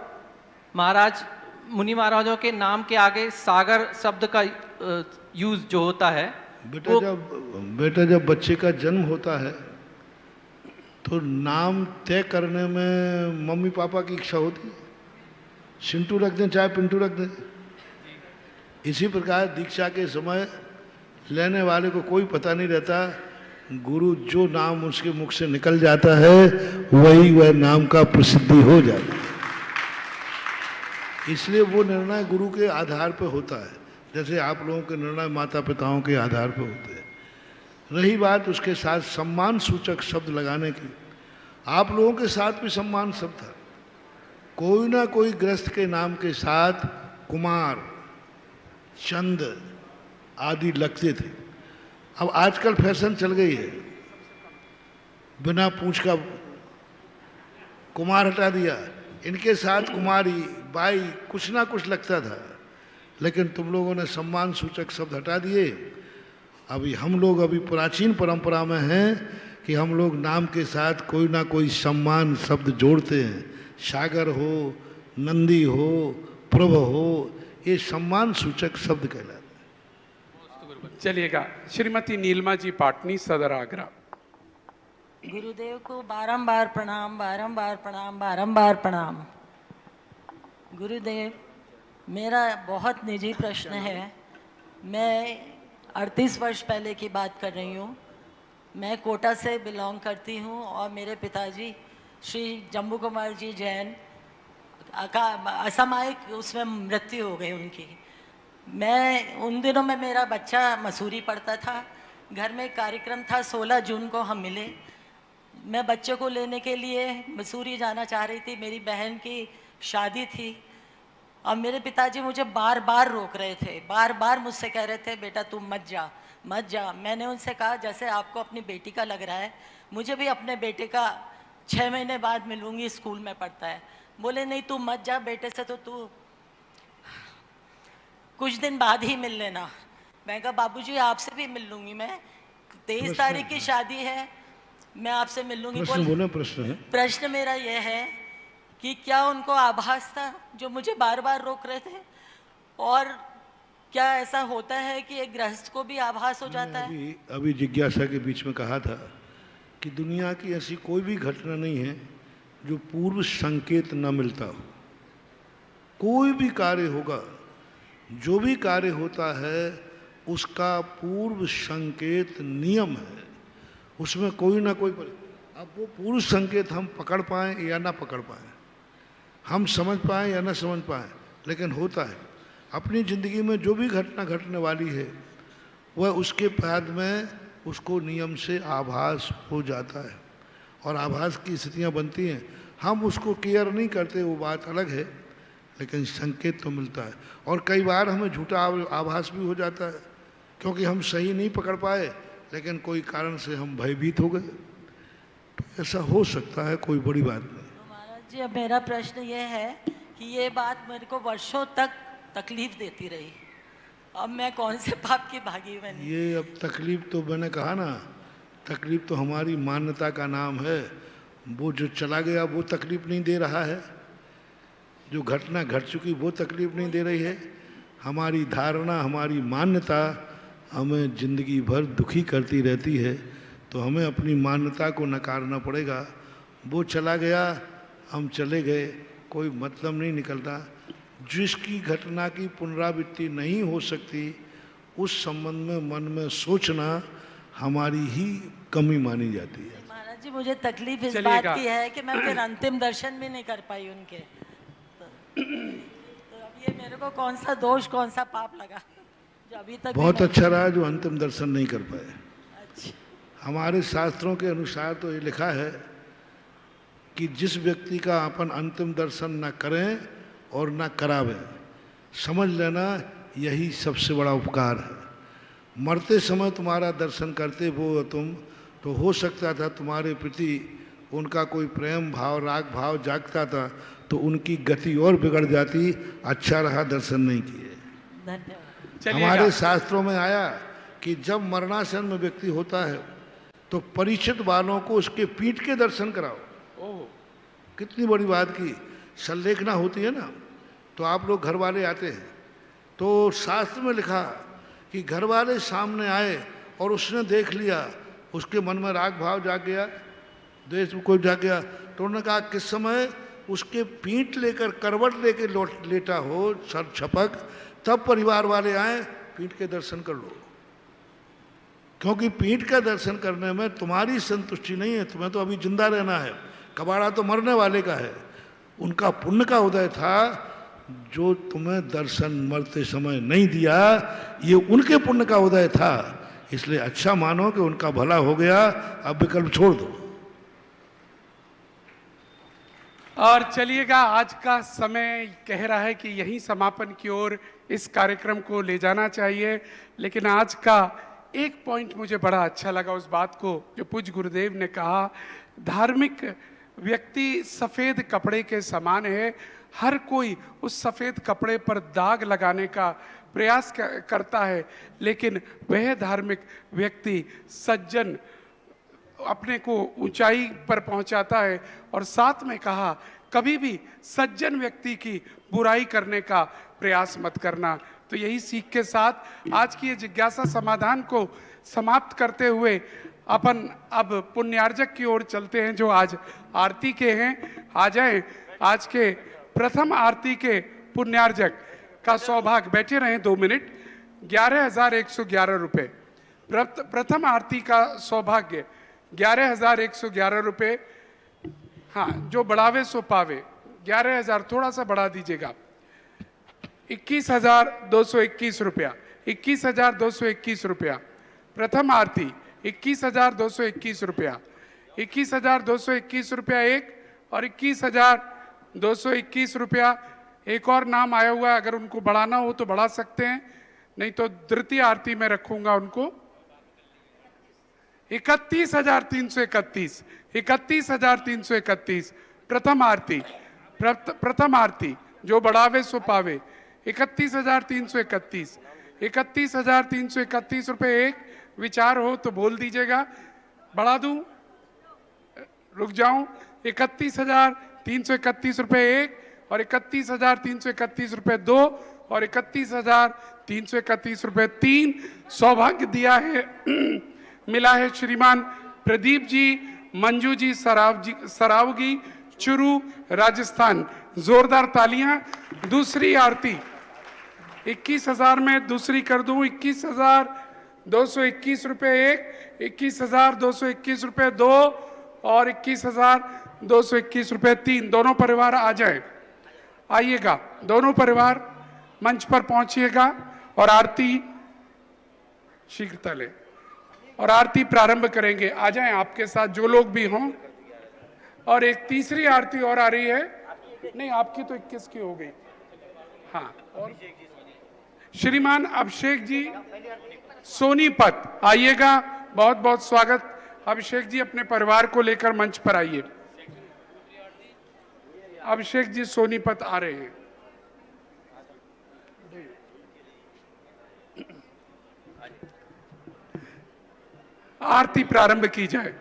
मुनि महाराजों के नाम के आगे सागर शब्द का यूज जो होता है। बेटा जब बच्चे का जन्म होता है तो नाम तय करने में मम्मी पापा की इच्छा होती है, सिंटू रख दें चाहे पिंटू रख दें। इसी प्रकार दीक्षा के समय लेने वाले को कोई पता नहीं रहता, गुरु जो नाम उसके मुख से निकल जाता है वही वह नाम का प्रसिद्धि हो जाता है। इसलिए वो निर्णय गुरु के आधार पर होता है, जैसे आप लोगों के निर्णय माता पिताओं के आधार पर होते हैं। रही बात उसके साथ सम्मान सूचक शब्द लगाने की, आप लोगों के साथ भी सम्मान शब्द था। कोई ना कोई गृहस्थ के नाम के साथ कुमार, चंद आदि लगते थे। अब आजकल फैशन चल गई है, बिना पूछ का कुमार हटा दिया, इनके साथ कुमारी, बाई कुछ ना कुछ लगता था, लेकिन तुम लोगों ने सम्मान सूचक शब्द हटा दिए। अभी हम लोग अभी प्राचीन परंपरा में हैं कि हम लोग नाम के साथ कोई ना कोई सम्मान शब्द जोड़ते हैं। सागर हो, नंदी हो, प्रभ हो, ये सम्मान सूचक शब्द कहलाते हैं। चलिएगा, श्रीमती नीलिमा जी पाटनी, सदर आगरा। गुरुदेव को बारंबार प्रणाम, बारंबार प्रणाम, बारंबार प्रणाम। गुरुदेव, मेरा बहुत निजी प्रश्न है। मैं 38 वर्ष पहले की बात कर रही हूँ। मैं कोटा से बिलोंग करती हूँ और मेरे पिताजी श्री जम्बू कुमार जी जैन असामयिक उसमें मृत्यु हो गई उनकी। मैं उन दिनों में मेरा बच्चा मसूरी पढ़ता था, घर में कार्यक्रम था, 16 जून को हम मिले। मैं बच्चे को लेने के लिए मसूरी जाना चाह रही थी, मेरी बहन की शादी थी, और मेरे पिताजी मुझे बार बार रोक रहे थे, बार बार मुझसे कह रहे थे बेटा तुम मत जा मत जा। मैंने उनसे कहा जैसे आपको अपनी बेटी का लग रहा है, मुझे भी अपने बेटे का 6 महीने बाद मिलूंगी, स्कूल में पढ़ता है। बोले नहीं तू मत जा, बेटे से तो तू कुछ दिन बाद ही मिल लेना। मैं कहा बाबूजी आपसे भी मिल लूंगी, मैं 23 तारीख की शादी है, मैं आपसे मिल लूंगी। प्रश्न मेरा यह है कि क्या उनको आभास था जो मुझे बार बार रोक रहे थे, और क्या ऐसा होता है कि एक गृहस्थ को भी आभास हो जाता है? अभी जिज्ञासा के बीच में कहा था कि दुनिया की ऐसी कोई भी घटना नहीं है जो पूर्व संकेत न मिलता हो। कोई भी कार्य होगा, जो भी कार्य होता है उसका पूर्व संकेत नियम है, उसमें कोई ना कोई अब वो पूर्व संकेत हम पकड़ पाएं या ना पकड़ पाएं, हम समझ पाएं या ना समझ पाएं, लेकिन होता है। अपनी ज़िंदगी में जो भी घटना घटने वाली है वह उसके बाद में उसको नियम से आभास हो जाता है, और आभास की स्थितियाँ बनती हैं। हम उसको केयर नहीं करते, वो बात अलग है, लेकिन संकेत तो मिलता है। और कई बार हमें झूठा आभास भी हो जाता है, क्योंकि हम सही नहीं पकड़ पाए, लेकिन कोई कारण से हम भयभीत हो गए। तो ऐसा हो सकता है, कोई बड़ी बात नहीं। महाराज जी अब मेरा प्रश्न ये है कि ये बात मेरे को वर्षों तक तकलीफ देती रही, अब मैं कौन से पाप की भागी बनी? ये अब तकलीफ तो मैंने कहा ना, तकलीफ तो हमारी मान्यता का नाम है। वो जो चला गया वो तकलीफ नहीं दे रहा है, जो घटना घट चुकी वो तकलीफ नहीं दे रही है। हमारी धारणा, हमारी मान्यता हमें जिंदगी भर दुखी करती रहती है, तो हमें अपनी मान्यता को नकारना पड़ेगा। वो चला गया, हम चले गए, कोई मतलब नहीं निकलता। जिसकी घटना की पुनरावृत्ति नहीं हो सकती उस संबंध में मन में सोचना हमारी ही कमी मानी जाती है। महाराज जी मुझे तकलीफ इस बात की है कि मैं फिर अंतिम दर्शन भी नहीं कर पाई उनके, तो अब ये मेरे को कौन सा दोष, कौन सा पाप लगा जो अभी तक? बहुत अच्छा रहा जो अंतिम दर्शन नहीं कर पाए। हमारे शास्त्रों के अनुसार तो ये लिखा है कि जिस व्यक्ति का अपन अंतिम दर्शन न करें और न करावें, समझ लेना यही सबसे बड़ा उपकार है। मरते समय तुम्हारा दर्शन करते वो तुम, तो हो सकता था तुम्हारे प्रति उनका कोई प्रेम भाव, राग भाव जागता था, तो उनकी गति और बिगड़ जाती। अच्छा रहा दर्शन नहीं किए। धन्यवाद। हमारे शास्त्रों में आया कि जब मरणासन में व्यक्ति होता है तो परिचित वालों को उसके पीठ के दर्शन कराओ। कितनी बड़ी बात की संलेखना होती है ना, तो आप लोग घर वाले आते हैं, तो शास्त्र में लिखा कि घर वाले सामने आए और उसने देख लिया, उसके मन में राग भाव जाग गया, द्वेष कोई जाग गया, तो उन्होंने कहा किस समय उसके पीठ लेकर करवट लेकर लेटा हो, सर छपक, तब परिवार वाले आए, पीठ के दर्शन कर लो। क्योंकि पीठ का दर्शन करने में तुम्हारी संतुष्टि नहीं है, तुम्हें तो अभी जिंदा रहना है, कबाड़ा तो मरने वाले का है। उनका पुण्य का उदय था जो तुम्हें दर्शन मरते समय नहीं दिया, ये उनके पुण्य का उदय था। इसलिए अच्छा मानो कि उनका भला हो गया, अब विकल्प छोड़ दो। और चलिएगा, आज का समय कह रहा है कि यही समापन की ओर इस कार्यक्रम को ले जाना चाहिए, लेकिन आज का एक पॉइंट मुझे बड़ा अच्छा लगा, उस बात को जो पूज्य गुरुदेव ने कहा, धार्मिक व्यक्ति सफ़ेद कपड़े के समान है। हर कोई उस सफ़ेद कपड़े पर दाग लगाने का प्रयास करता है, लेकिन वह धार्मिक व्यक्ति सज्जन अपने को ऊंचाई पर पहुंचाता है। और साथ में कहा, कभी भी सज्जन व्यक्ति की बुराई करने का प्रयास मत करना। तो यही सीख के साथ आज की ये जिज्ञासा समाधान को समाप्त करते हुए अपन अब पुण्यार्जक की ओर चलते हैं, जो आज आरती के हैं। आ जाए आज के प्रथम आरती के पुण्यार्जक का सौभाग्य। बैठे रहें 2 मिनट। 11,111 रुपये प्रथम आरती का सौभाग्य, 11,111 रुपये। हाँ, जो बढ़ावे सो पावे। 11,000 थोड़ा सा बढ़ा दीजिएगा। 21,221 रुपया, 21,221 रुपया प्रथम आरती, 21,221 रुपया, 21,221 रुपया एक, और 21,221 रुपया एक और नाम आया हुआ है। अगर उनको बढ़ाना हो तो बढ़ा सकते हैं, नहीं तो द्वितीय आरती में रखूंगा उनको। 31,331, 31,331 प्रथम आरती, प्रथम आरती जो बढ़ावे सो पावे। 31,331, 31,331 रुपये एक। विचार हो तो बोल दीजिएगा, बढ़ा दूं, रुक जाऊं। 31,331 रुपये एक, और 31,331 रुपये दो, और 31,331 रुपये तीन। सौभाग्य दिया है मिला है श्रीमान प्रदीप जी, मंजू जी सरावगी, चुरू, राजस्थान। जोरदार तालियां। दूसरी आरती 21,000 में दूसरी कर दूं। 21,221 रुपये एक, 21,221 रुपये दो, और 21,221 रुपये तीन। दोनों परिवार आ जाए, आइएगा, दोनों परिवार मंच पर पहुंचिएगा और आरती शीघ्रता ले और आरती प्रारंभ करेंगे। आ जाएं आपके साथ जो लोग भी हों। और एक तीसरी आरती और आ रही है। नहीं, आपकी तो 21 की हो गई। हाँ, और श्रीमान अभिषेक जी सोनीपत, आइएगा, बहुत बहुत स्वागत। अभिषेक जी अपने परिवार को लेकर मंच पर आइए। अभिषेक जी सोनीपत आ रहे हैं। आरती प्रारंभ की जाए।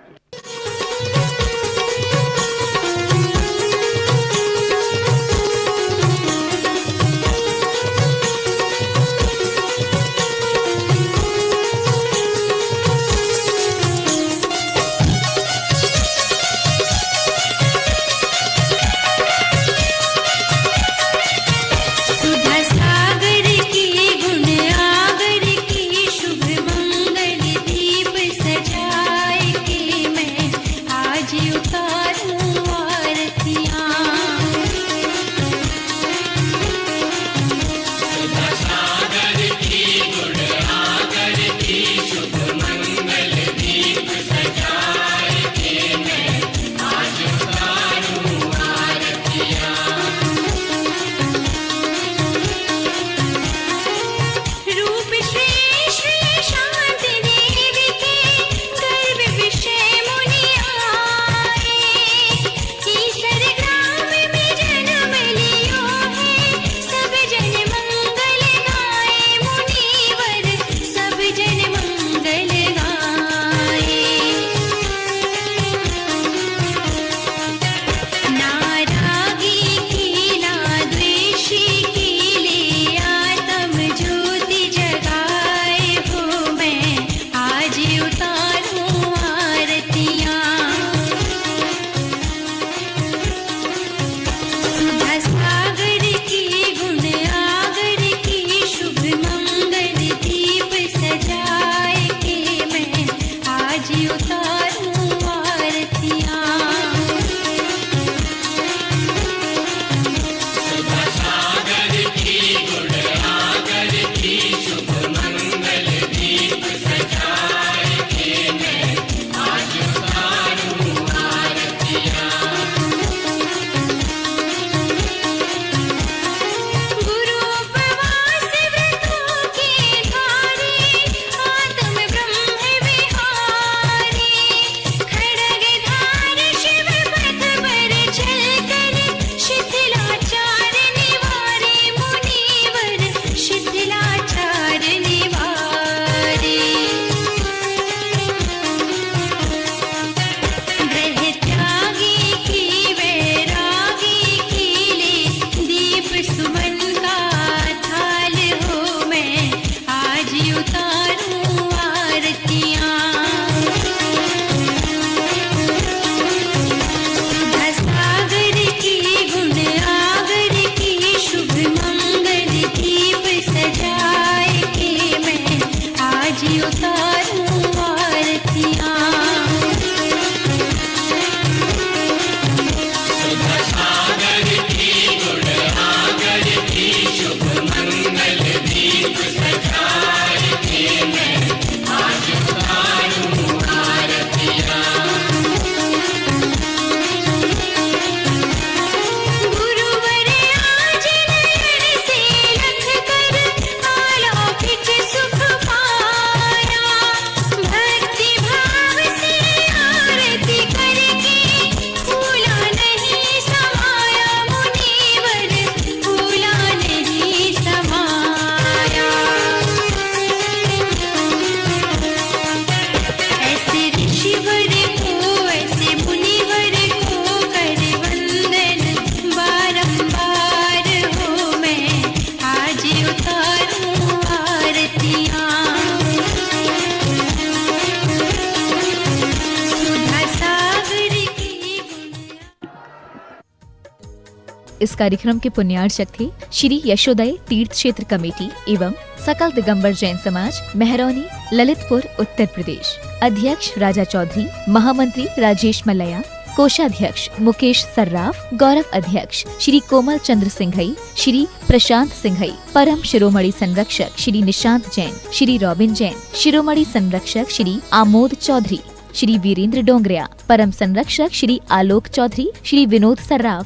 इस कार्यक्रम के पुण्यार्चक थे श्री यशोदय तीर्थ क्षेत्र कमेटी एवं सकल दिगंबर जैन समाज मेहरौनी ललितपुर उत्तर प्रदेश। अध्यक्ष राजा चौधरी, महामंत्री राजेश मलया, कोषाध्यक्ष मुकेश सर्राफ, गौरव अध्यक्ष श्री कोमल चंद्र सिंघई, श्री प्रशांत सिंघई, परम शिरोमणि संरक्षक श्री निशांत जैन, श्री रॉबिन जैन, शिरोमणि संरक्षक श्री आमोद चौधरी, श्री वीरेंद्र डोंगरिया, परम संरक्षक श्री आलोक चौधरी, श्री विनोद सर्राफ,